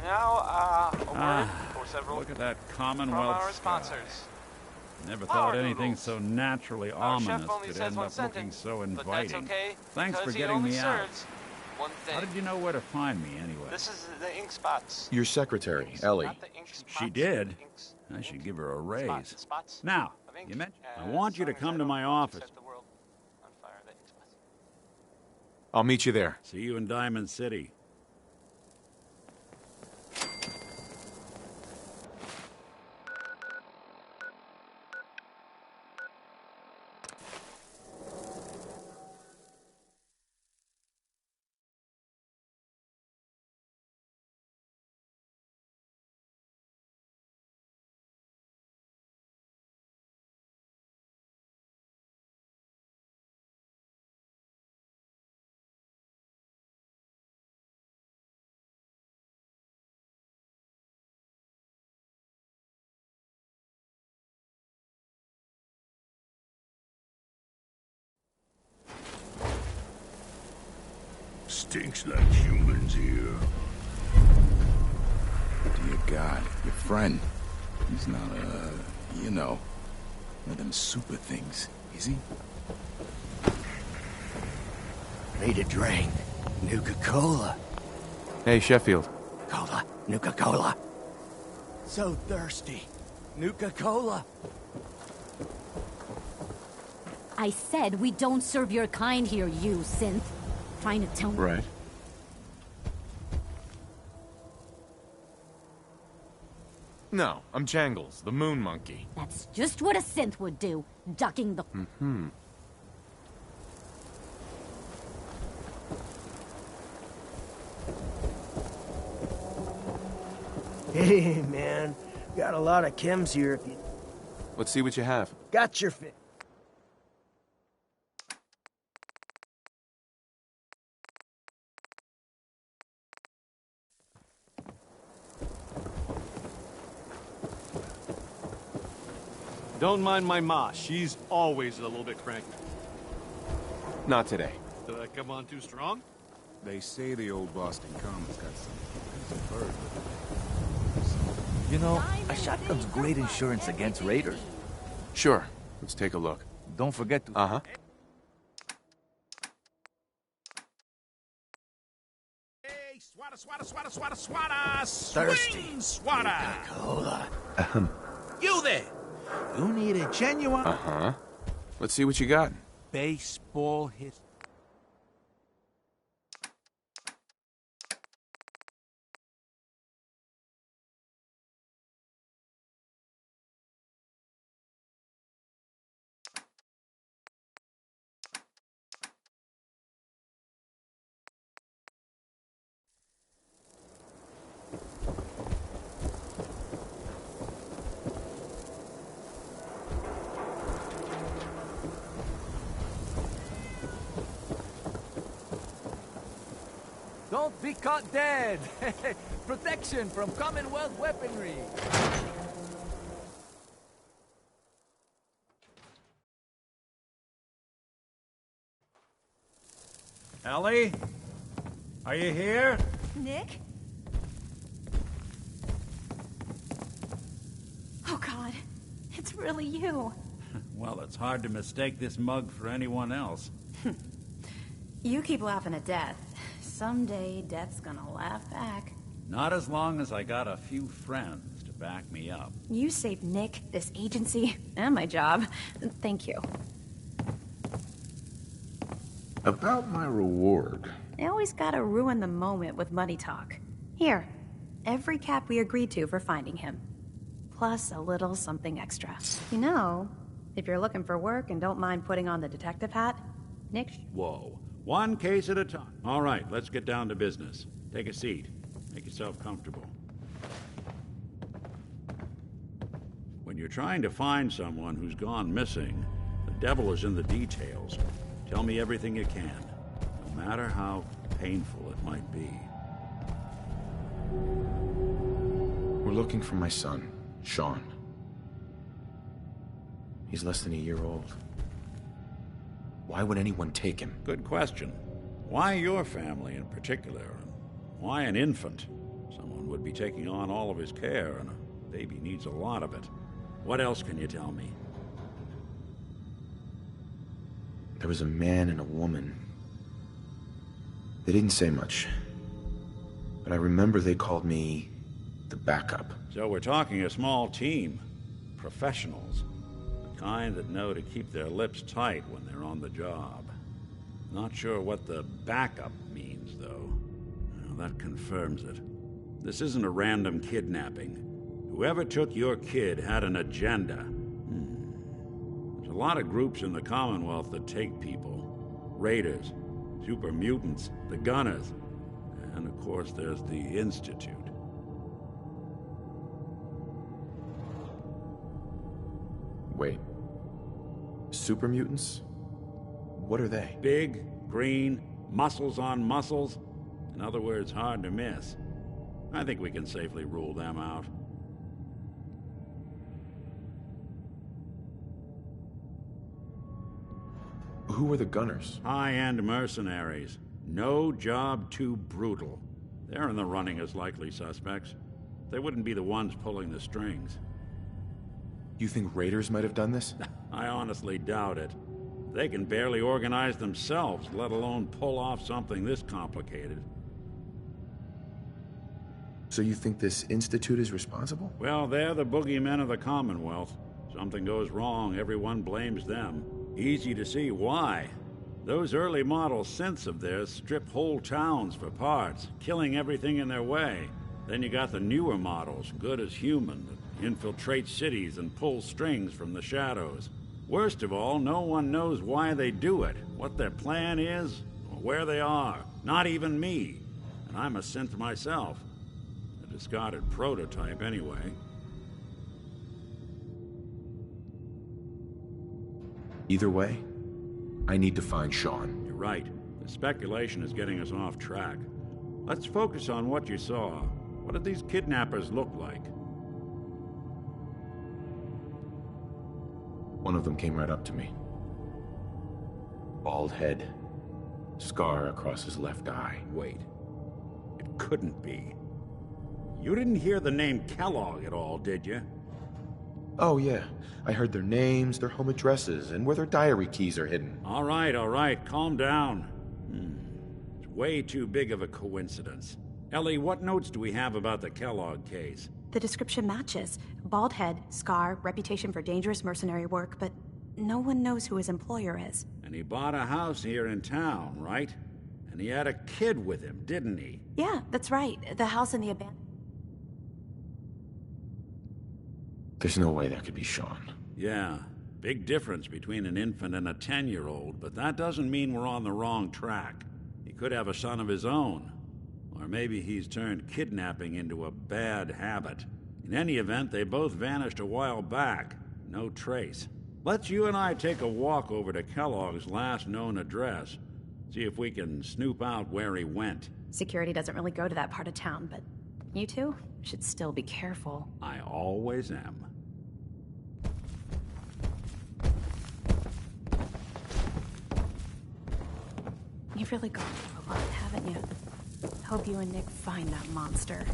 Now, a word for several Look at that from Commonwealth our sky. sponsors. Never Flower thought anything noodles. so naturally Our chef ominous only could says end one up looking sentence, so but inviting. that's okay, Thanks for because he getting only me out. serves one thing. How did you know where to find me, anyway? This is the ink spots. Your secretary, Ellie. Not the ink spots. She did. I should give her a raise. Spots Now, of ink. you mentioned I As want you to long as come I to don't my want to office. set the world on fire, the ink spots. I'll meet you there. See you in Diamond City. Stinks like humans here. Dear God, your friend. He's not, you know, one of them super things, is he? Need a drink. Nuka-Cola. Hey, Sheffield. Cola. Nuka-Cola. So thirsty. Nuka-Cola. I said we don't serve your kind here, you synth. Trying to tell me. Right. No, I'm Jangles, the moon monkey. That's just what a synth would do, ducking the... Mm-hmm. Hey, man. Got a lot of chems here if you... Let's see what you have. Got your fit. Don't mind my ma. She's always a little bit cranky. Not today. Did I come on too strong? They say the old Boston Commons got some bird. You know, a shotgun's great insurance against raiders. Sure. Let's take a look. Don't forget to... Uh-huh. Hey, swata! Thirsty. Swata! Cola. You there! You need a genuine Uh-huh. Let's see what you got. baseball hit. Don't be caught dead! Protection from Commonwealth weaponry! Ellie? Are you here? Nick? Oh, God. It's really you. Well, it's hard to mistake this mug for anyone else. You keep laughing at death. Someday, death's gonna laugh back. Not as long as I got a few friends to back me up. You saved Nick, this agency, and my job. Thank you. About my reward. I always gotta ruin the moment with money talk. Here, every cap we agreed to for finding him. Plus a little something extra. You know, if you're looking for work and don't mind putting on the detective hat, Nick... Whoa. One case at a time. All right, let's get down to business. Take a seat. Make yourself comfortable. When you're trying to find someone who's gone missing, the devil is in the details. Tell me everything you can, no matter how painful it might be. We're looking for my son, Sean. He's less than a year old. Why would anyone take him? Good question. Why your family in particular? And why an infant? Someone would be taking on all of his care, and a baby needs a lot of it. What else can you tell me? There was a man and a woman. They didn't say much, but I remember they called me the backup. So we're talking a small team. Professionals. The kind that know to keep their lips tight when they're on the job. Not sure what the backup means, though. Well, that confirms it. This isn't a random kidnapping. Whoever took your kid had an agenda. There's a lot of groups in the Commonwealth that take people. Raiders, super mutants, the Gunners, and of course there's the Institute. Wait. Super mutants? What are they? Big, green, muscles on muscles. In other words, hard to miss. I think we can safely rule them out. Who are the Gunners? High-end mercenaries. No job too brutal. They're in the running as likely suspects. They wouldn't be the ones pulling the strings. You think raiders might have done this? I honestly doubt it. They can barely organize themselves, let alone pull off something this complicated. So you think this Institute is responsible? Well, they're the boogeymen of the Commonwealth. Something goes wrong, everyone blames them. Easy to see why. Those early model synths of theirs strip whole towns for parts, killing everything in their way. Then you got the newer models, good as human, that infiltrate cities and pull strings from the shadows. Worst of all, no one knows why they do it, what their plan is, or where they are. Not even me. And I'm a synth myself. A discarded prototype, anyway. Either way, I need to find Sean. You're right. The speculation is getting us off track. Let's focus on what you saw. What did these kidnappers look like? One of them came right up to me. Bald head. Scar across his left eye. Wait. It couldn't be. You didn't hear the name Kellogg at all, did you? Oh, yeah. I heard their names, their home addresses, and where their diary keys are hidden. All right. Calm down. It's way too big of a coincidence. Ellie, what notes do we have about the Kellogg case? The description matches. Bald head, scar, reputation for dangerous mercenary work, but no one knows who his employer is. And he bought a house here in town, right? And he had a kid with him, didn't he? Yeah, that's right. The house in the abandoned... There's no way that could be Sean. Yeah, big difference between an infant and a 10-year-old, but that doesn't mean we're on the wrong track. He could have a son of his own. Or maybe he's turned kidnapping into a bad habit. In any event, they both vanished a while back. No trace. Let's you and I take a walk over to Kellogg's last known address. See if we can snoop out where he went. Security doesn't really go to that part of town, but you two should still be careful. I always am. You've really gone through a lot, haven't you? Hope you and Nick find that monster.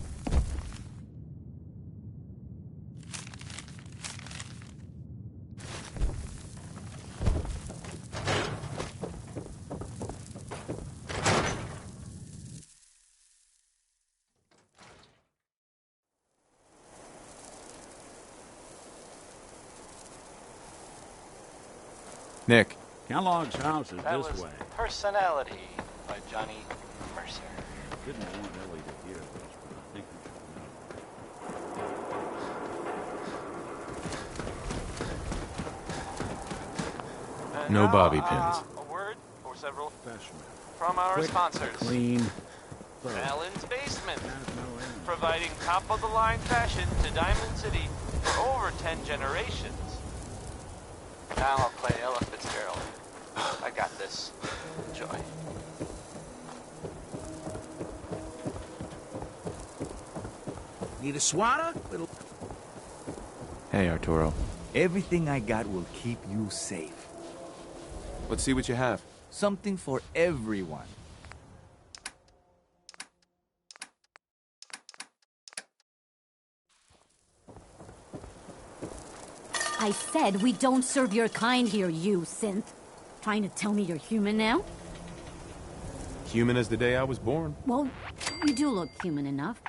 Nick. Kellogg's house is That this was way. Personality by Johnny Mercer. Didn't want Ellie to hear this, but I think we should know. No bobby pins. A word or several from our Quick, sponsors. Clean. Alan's Basement, providing top-of-the-line fashion to Diamond City for over 10 generations. Now I'll play Ella Fitzgerald. I got this. Enjoy. Need a swatter? Hey, Arturo. Everything I got will keep you safe. Let's see what you have. Something for everyone. I said we don't serve your kind here, you synth. Trying to tell me you're human now? Human as the day I was born. Well, you do look human enough.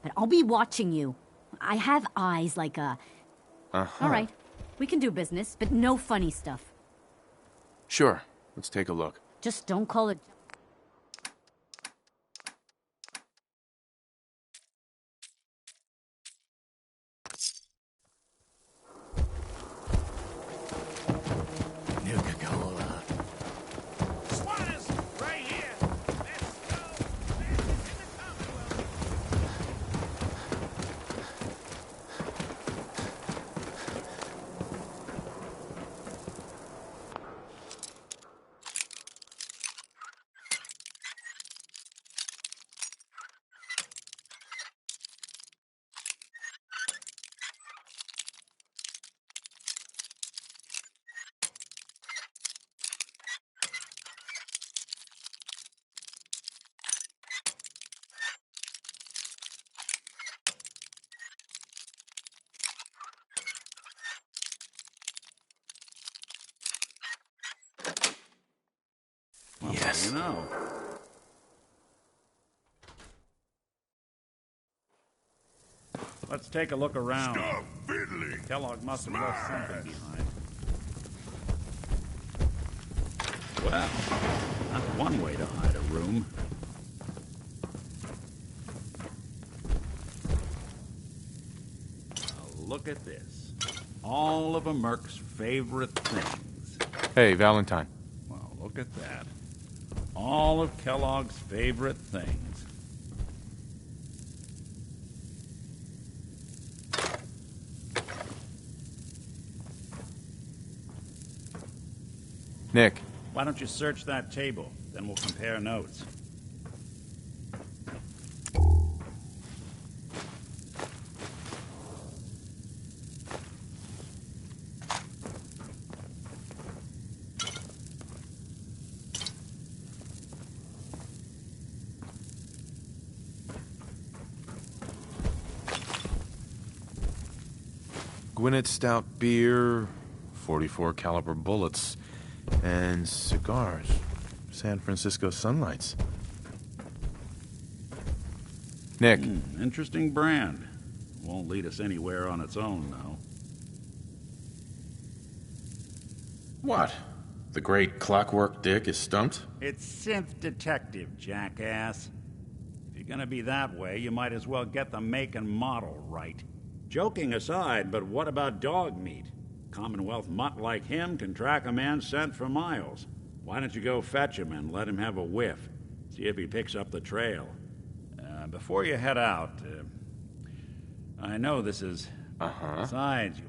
But I'll be watching you. I have eyes like a... Uh-huh. All right. We can do business, but no funny stuff. Sure. Let's take a look. Just don't call it... Nuka-Cola. Squatters! Right here! Let's go! Well, yes. You know. Let's take a look around. Stop fiddling. Kellogg must have left something behind. Well, that's one way to hide a room. Now look at this. All of a Merc's favorite things. Hey, Valentine. Well, look at that. All of Kellogg's favorite things. Nick. Why don't you search that table? Then we'll compare notes. Gwinnett Stout beer, 44 caliber bullets, and cigars. San Francisco Sunlights. Nick. Interesting brand. Won't lead us anywhere on its own, though. What? The great Clockwork Dick is stumped? It's Synth Detective, jackass. If you're gonna be that way, you might as well get the make and model right. Joking aside, but what about dog meat? Commonwealth mutt like him can track a man's scent for miles. Why don't you go fetch him and let him have a whiff? See if he picks up the trail. Before you head out, I know this is besides you.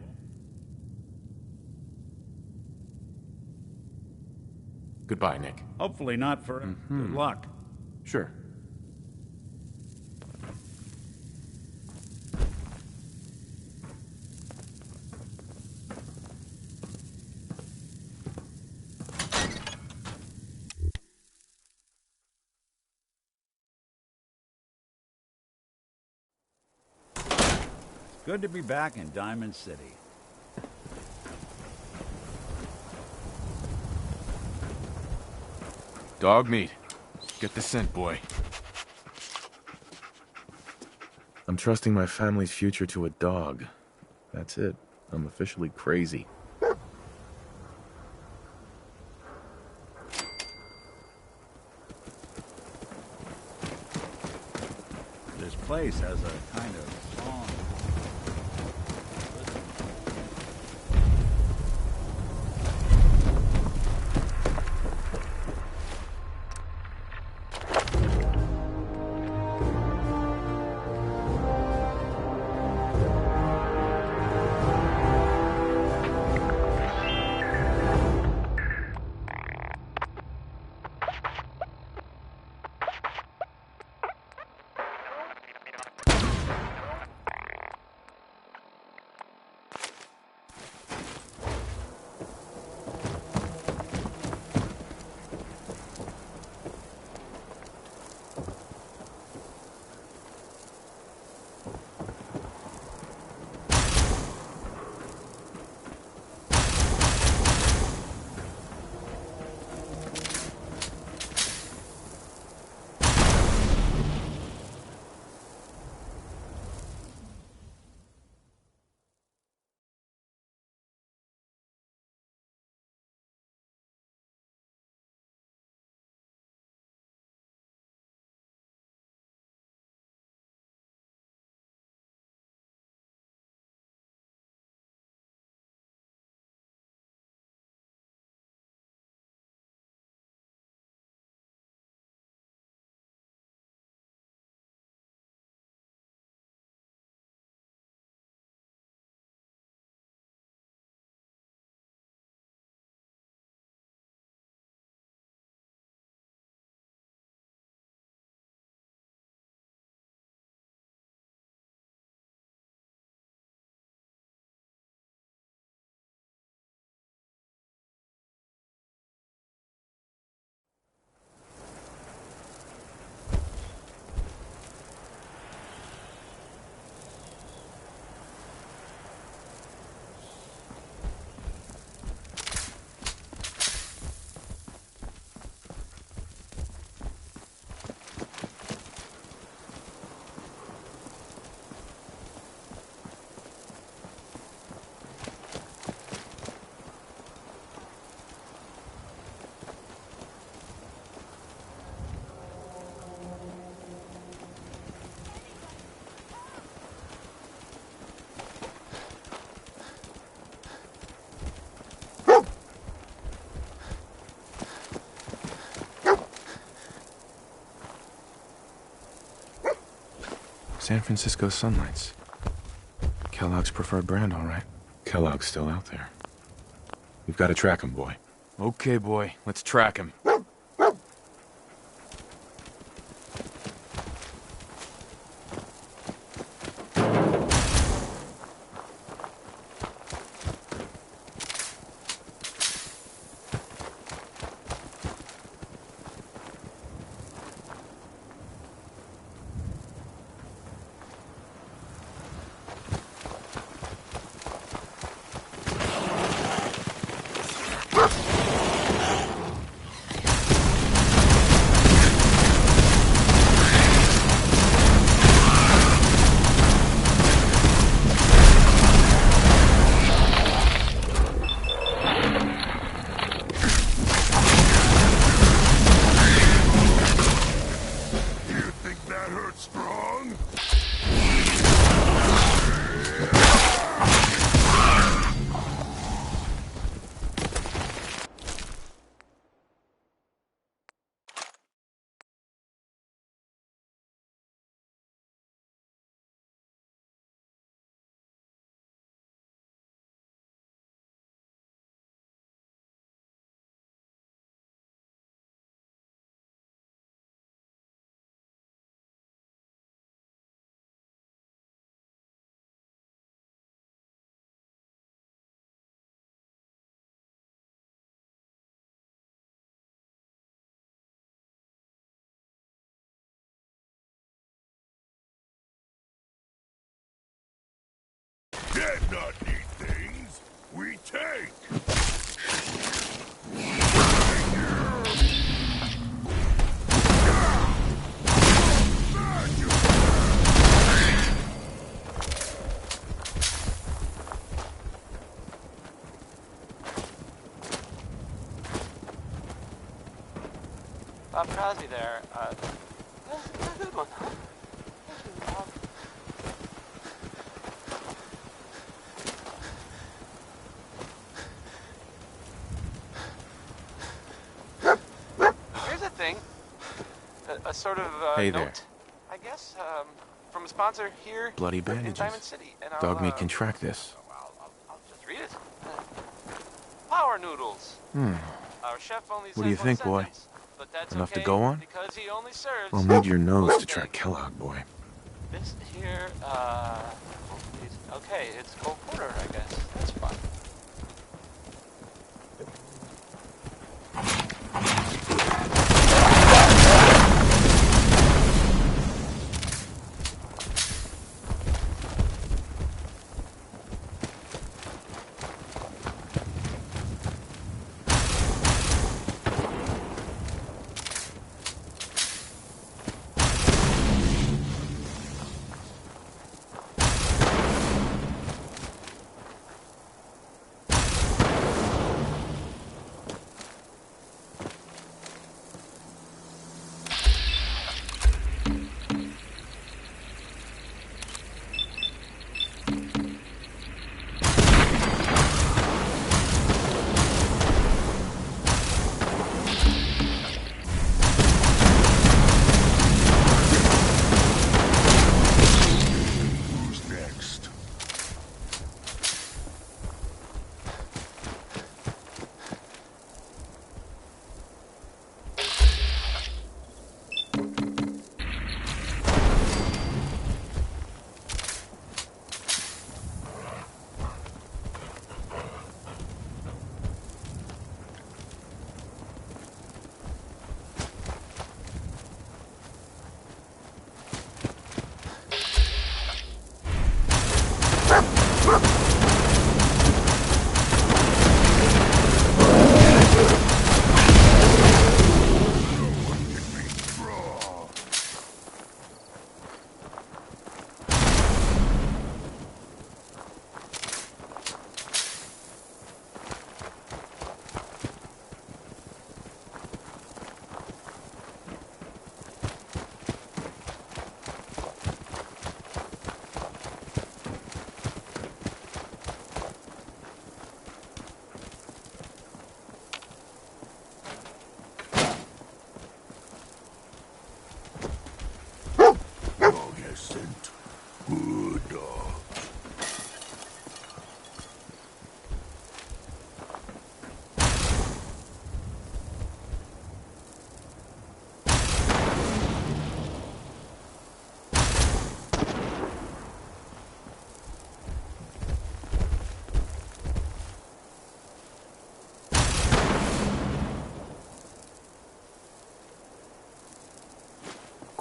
Goodbye, Nick. Hopefully not for good luck. Sure. Good to be back in Diamond City. Dog meat. Get the scent, boy. I'm trusting my family's future to a dog. That's it. I'm officially crazy. This place has a kind of song. San Francisco Sunlights. Kellogg's preferred brand, all right. Kellogg's still out there. We've got to track him, boy. Okay, boy. Let's track him. Dead not need things. We take. Bob Crosby there. Good one. Here's a thing. A sort of Hey note, there. I guess, from a sponsor here Bloody in bandages. Diamond City. And Dog meat can track this. I'll just read it. Power noodles. Our chef only What do you says one think, boy? sentence, but that's Enough to okay go on? because he only serves Or need your nose one to track thing. Kellogg, boy. This here, okay, it's Cole Porter, I guess. That's fine.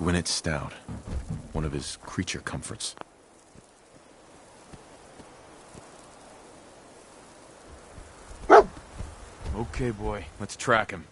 Gwinnett Stout. One of his creature comforts. Okay, boy. Let's track him.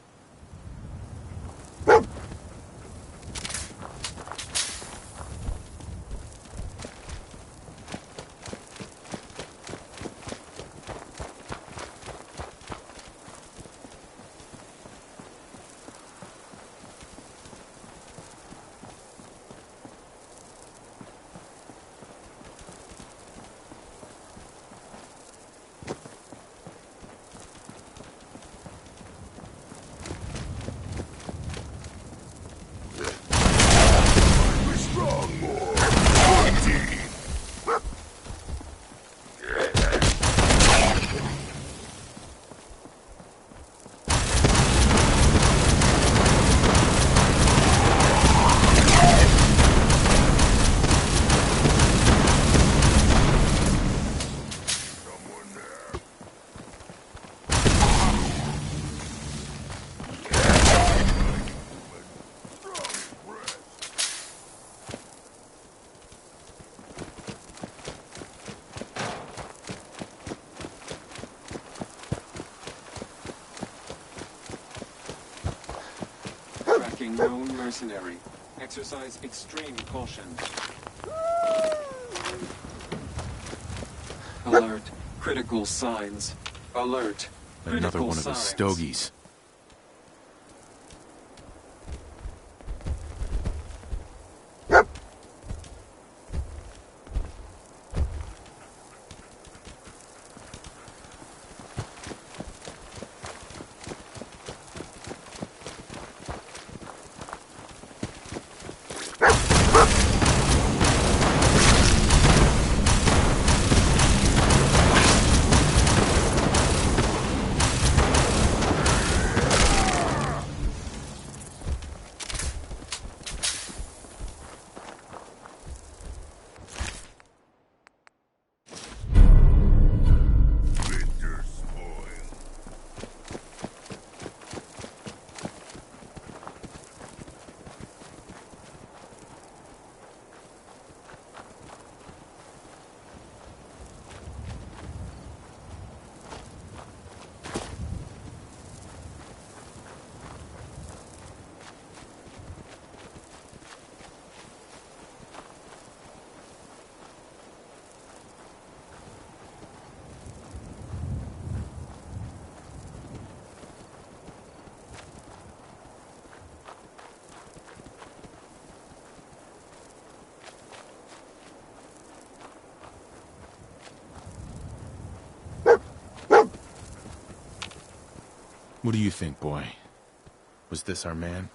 Known mercenary. Exercise extreme caution. Alert. Critical signs. Alert. Another one of his stogies. What do you think, boy? Was this our man?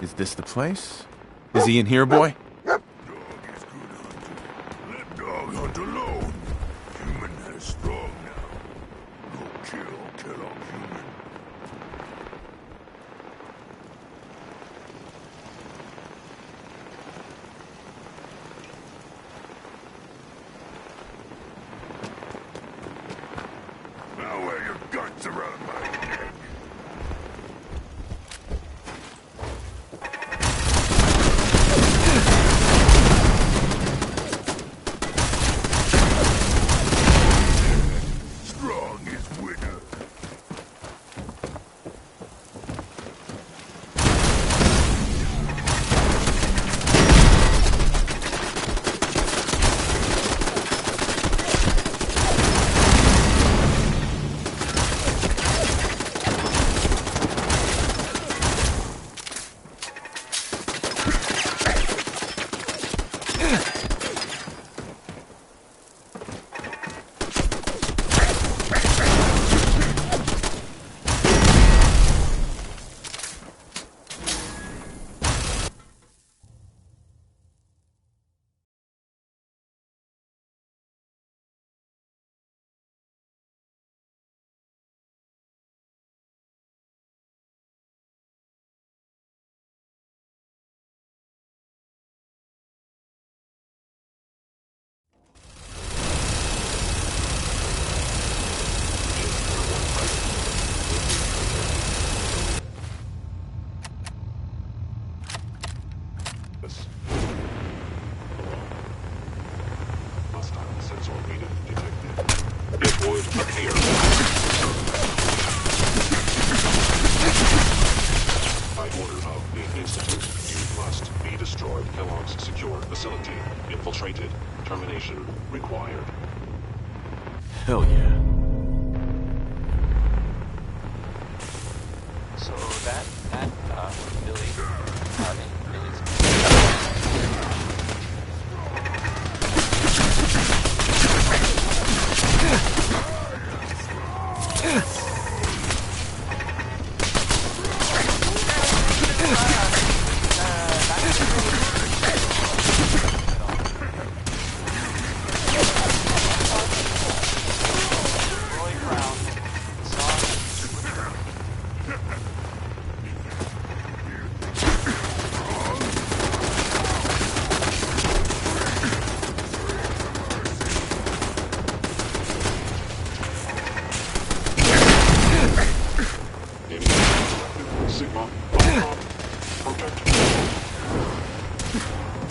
Is this the place? Is he in here, boy? Let dog hunt alone. Human is strong now. Go kill on human. Now wear your guts around my neck. Hell yeah. So Billy, Billy's...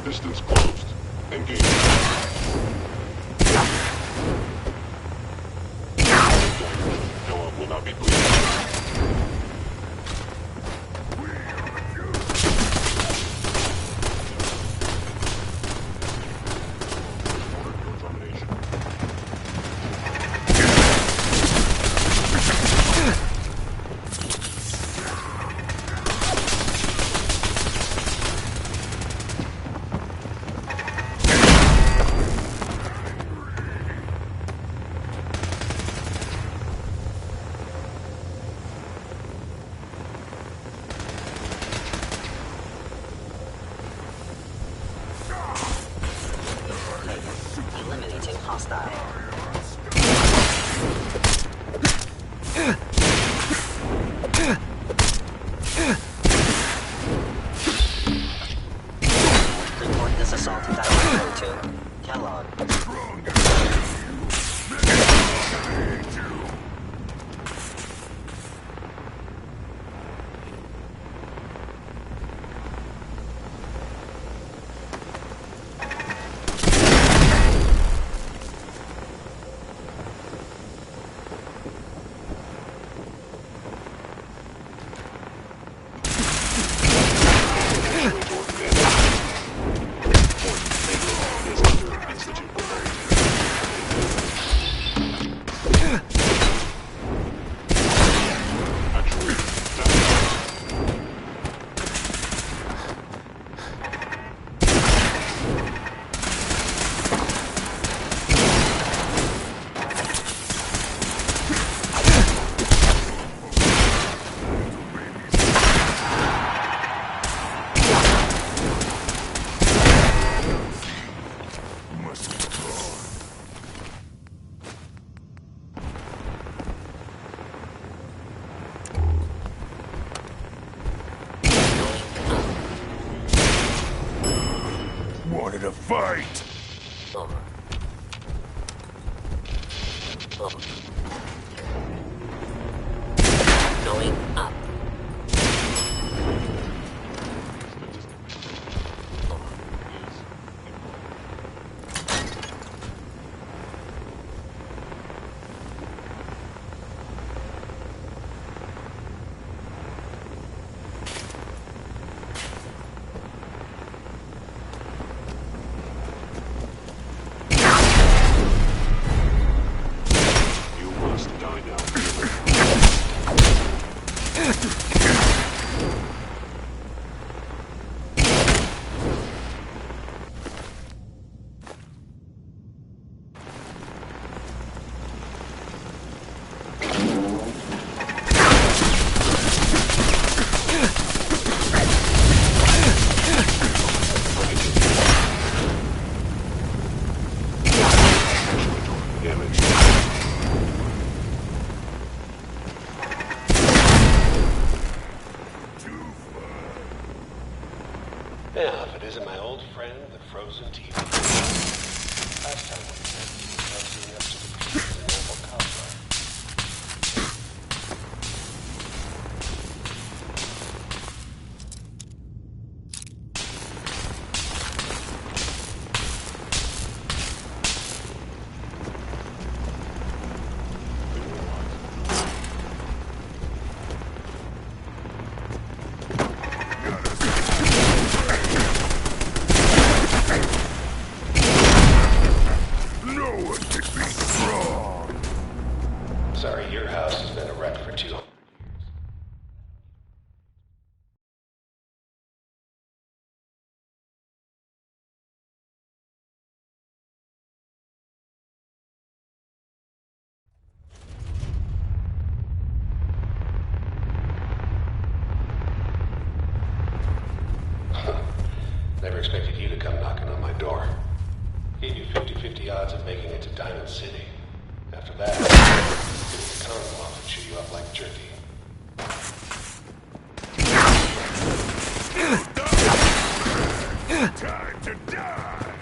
Distance closed. Engage. Kellogg will not be bleeding. Eliminating hostile. Report this assault without to Kellogg. Wanted a fight. Over. Going up. Yeah, if it isn't my old friend, the frozen TV. Last time we met, he was cozying up to the peaks in Apple Copper. Sorry, your house has been a wreck for 200 years. Never expected you to come knocking on my door. Gave you 50-50 odds of making it to Diamond City. After that, the Commonwealth would chew you up like jerky. Time to die!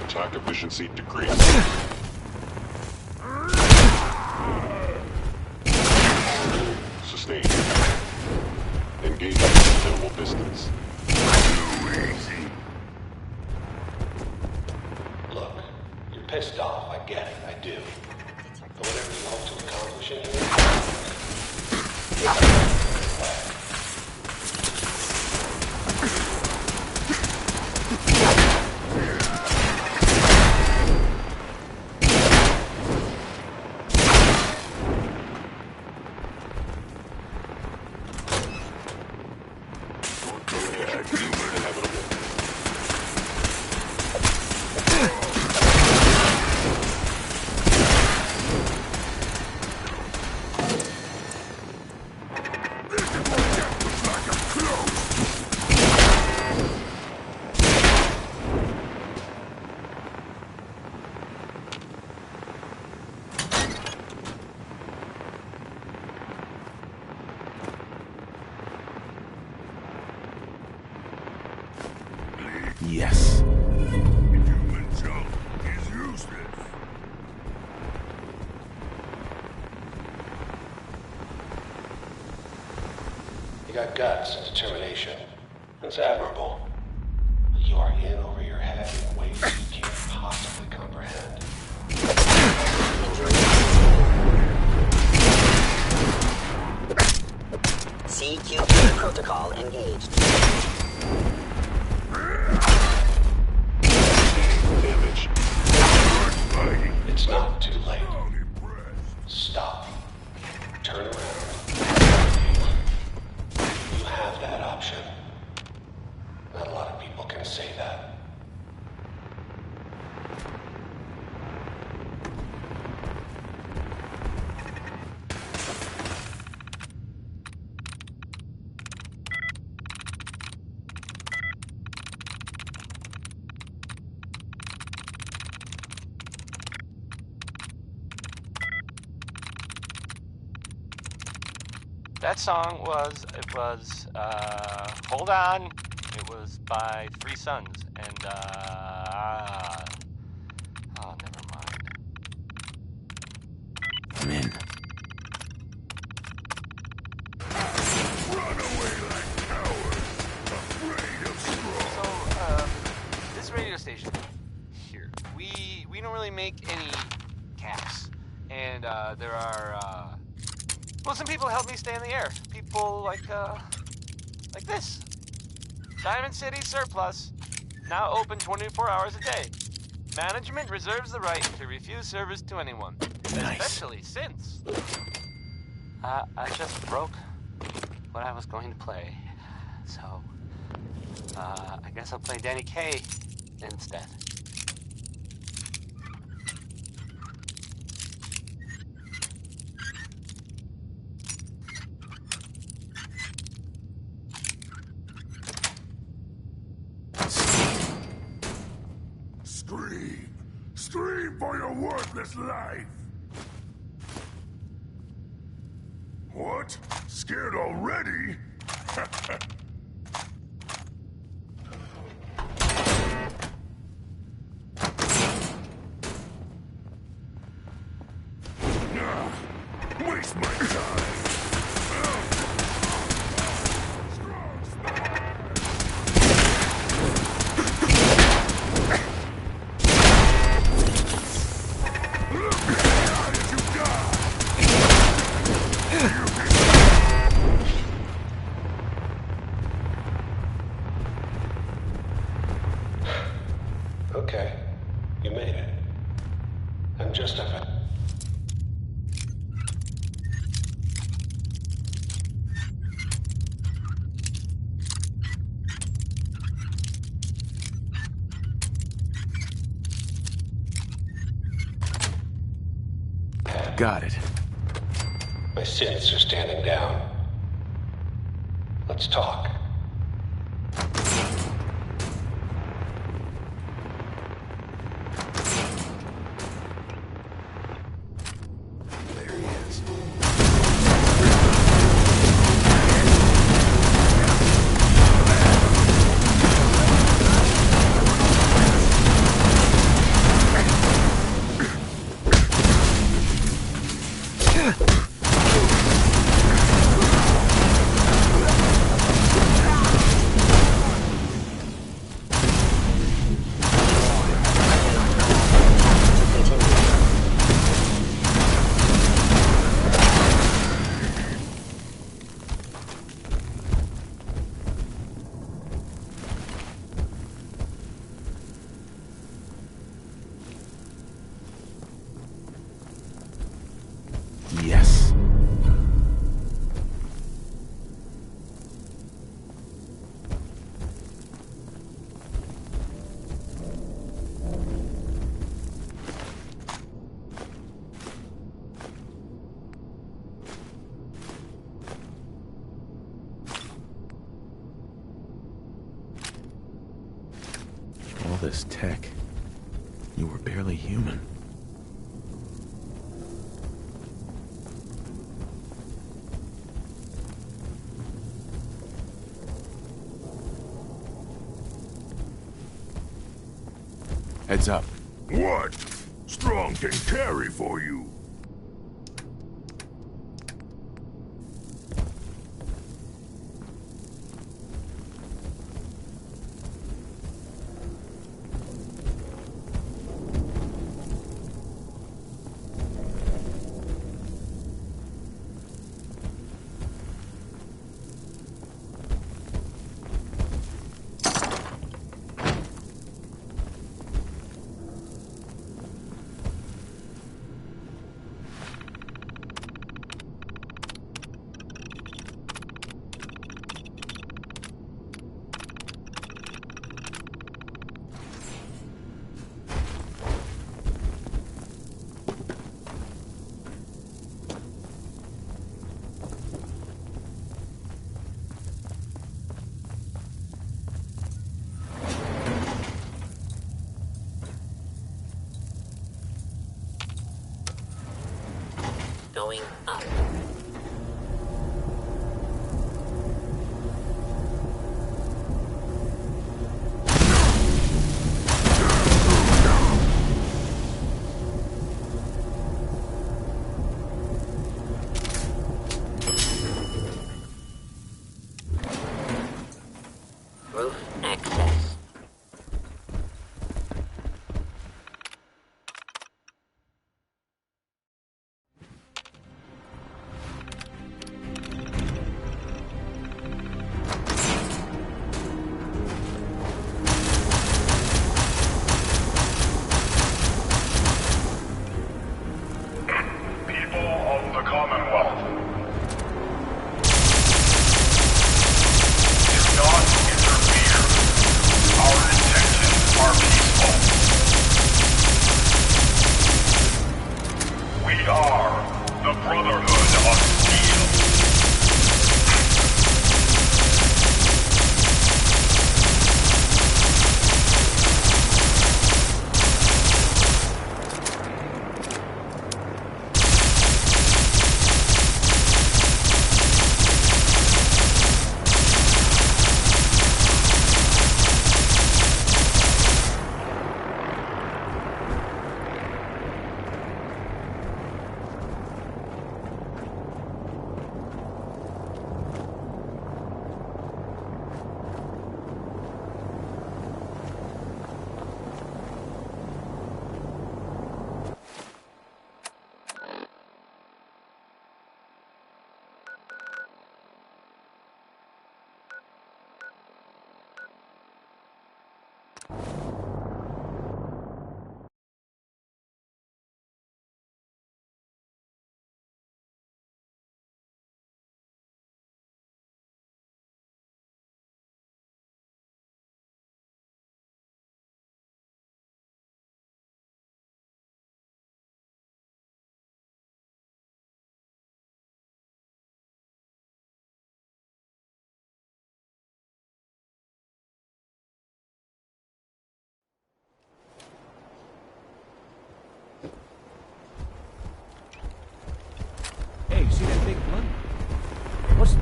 Attack efficiency decreased. Sustained. Engaging considerable distance. Too easy. Look, you're pissed off, I get it, I do. But whatever you hope to accomplish in here, Yes. Human junk is useless. you got guts and determination. It's admirable. But you are in over your head in ways you can't possibly comprehend. CQP protocol engaged. Damage. It's not too late. Stop. Turn around. You have that option. Not a lot of people can say that. That song was, Hold On. It was by Three Sons, and, oh, never mind. I'm in. Run away like cowards, afraid of strong. So, this radio station here, we don't really make any caps, and, there are, well, some people help me stay in the air. People like this. Diamond City Surplus, now open 24 hours a day. Management reserves the right to refuse service to anyone. Nice. Especially since I just broke what I was going to play. So, I guess I'll play Danny Kaye instead. Scream! Scream for your worthless life! What What? Scared already? Waste my time. Okay, you made it. I'm just a... Got it. My synths are standing down. Let's talk. Yes. All this tech. You were barely human. Heads up. What? Strong can carry for you. Going up. Roof access.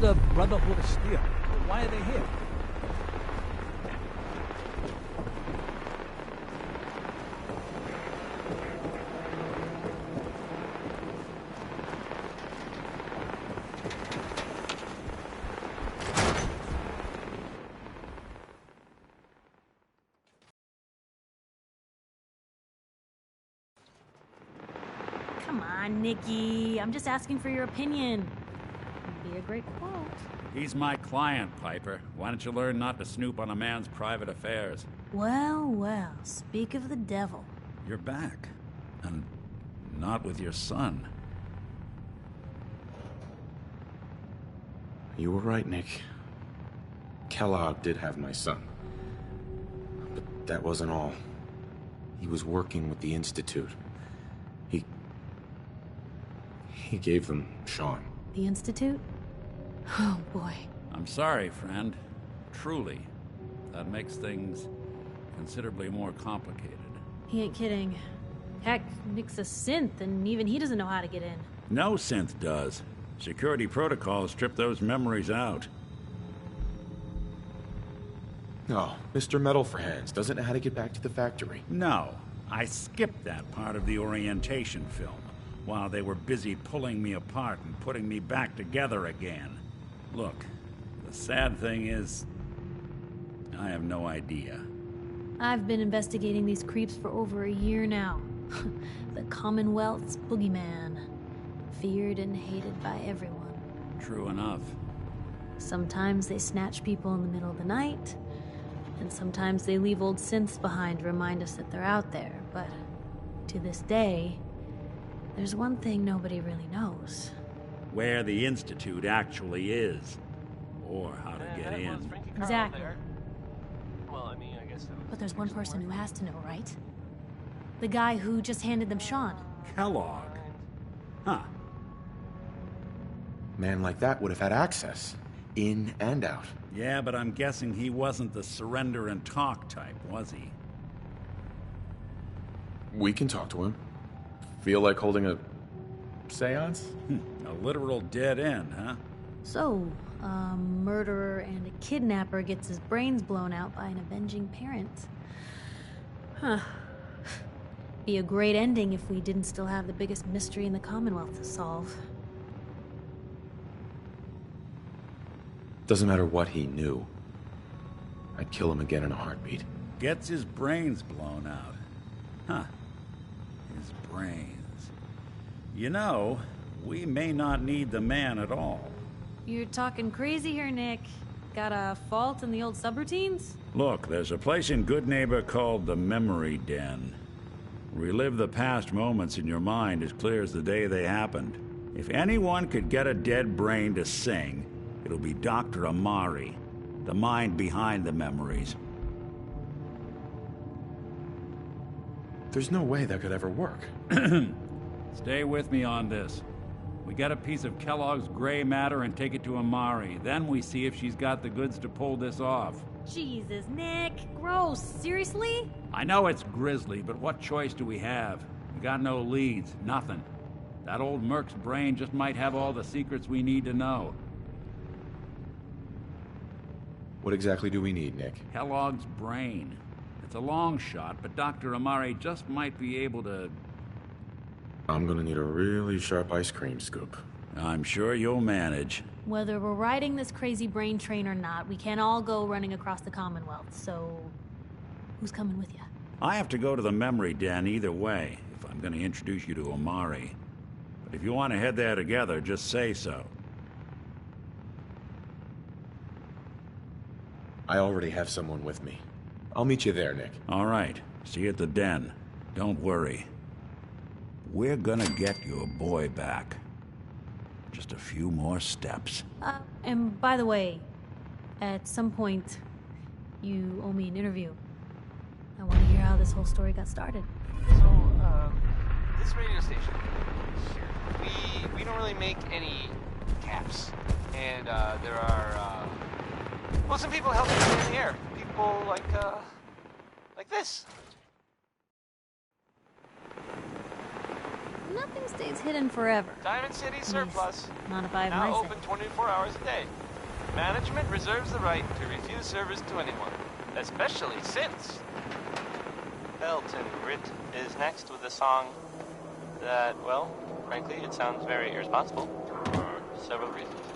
the Brotherhood of Steel? Why are they here? Come on, Nikki. I'm just asking for your opinion. It'd be a great quote. He's my client, Piper. Why don't you learn not to snoop on a man's private affairs? Well, well, speak of the devil. You're back. And not with your son. You were right, Nick. Kellogg did have my son. But that wasn't all. He was working with the Institute. He gave them Sean. The Institute? Oh, boy. I'm sorry, friend. Truly. That makes things considerably more complicated. He ain't kidding. Heck, Nick's a synth, and even he doesn't know how to get in. No synth does. Security protocols strip those memories out. No, Mr. Metal for Hands doesn't know how to get back to the factory. No, I skipped that part of the orientation film while they were busy pulling me apart and putting me back together again. Look, the sad thing is, I have no idea. I've been investigating these creeps for over a year now. The Commonwealth's boogeyman. Feared and hated by everyone. True enough. Sometimes they snatch people in the middle of the night, and sometimes they leave old synths behind to remind us that they're out there. But to this day, there's one thing nobody really knows. Where the Institute actually is. Or how to get in. Exactly. Well, I mean, I guess... But there's one person who has to know, right? The guy who just handed them Sean. Kellogg. Huh. Man like that would have had access. In and out. Yeah, but I'm guessing he wasn't the surrender and talk type, was he? We can talk to him. Feel like holding a seance? A literal dead end, huh? So, a murderer and a kidnapper gets his brains blown out by an avenging parent. Huh. Be a great ending if we didn't still have the biggest mystery in the Commonwealth to solve. Doesn't matter what he knew. I'd kill him again in a heartbeat. Gets his brains blown out. Huh. His brains. You know, we may not need the man at all. You're talking crazy here, Nick. Got a fault in the old subroutines? Look, there's a place in Good Neighbor called the Memory Den. Relive the past moments in your mind as clear as the day they happened. If anyone could get a dead brain to sing, it'll be Dr. Amari, the mind behind the memories. There's no way that could ever work. Stay with me on this. We get a piece of Kellogg's gray matter and take it to Amari. Then we see if she's got the goods to pull this off. Jesus, Nick. Gross. Seriously? I know it's grisly, but what choice do we have? We got no leads, nothing. That old Merc's brain just might have all the secrets we need to know. What exactly do we need, Nick? Kellogg's brain. It's a long shot, but Dr. Amari just might be able to... I'm gonna need a really sharp ice cream scoop. I'm sure you'll manage. Whether we're riding this crazy brain train or not, we can't all go running across the Commonwealth, so... who's coming with you? I have to go to the Memory Den either way, if I'm gonna introduce you to Amari. But if you want to head there together, just say so. I already have someone with me. I'll meet you there, Nick. All right. See you at the den. Don't worry. We're gonna get your boy back. Just a few more steps. And by the way, at some point, you owe me an interview. I want to hear how this whole story got started. So, this radio station, we don't really make any caps. And, there are, well, some people helping me in the air. People like this. Nothing stays hidden forever. Diamond City surplus. Not if I have Now my open 24 hours a day. Management reserves the right to refuse service to anyone, especially since Belton Grit is next with a song that, well, frankly, it sounds very irresponsible for several reasons.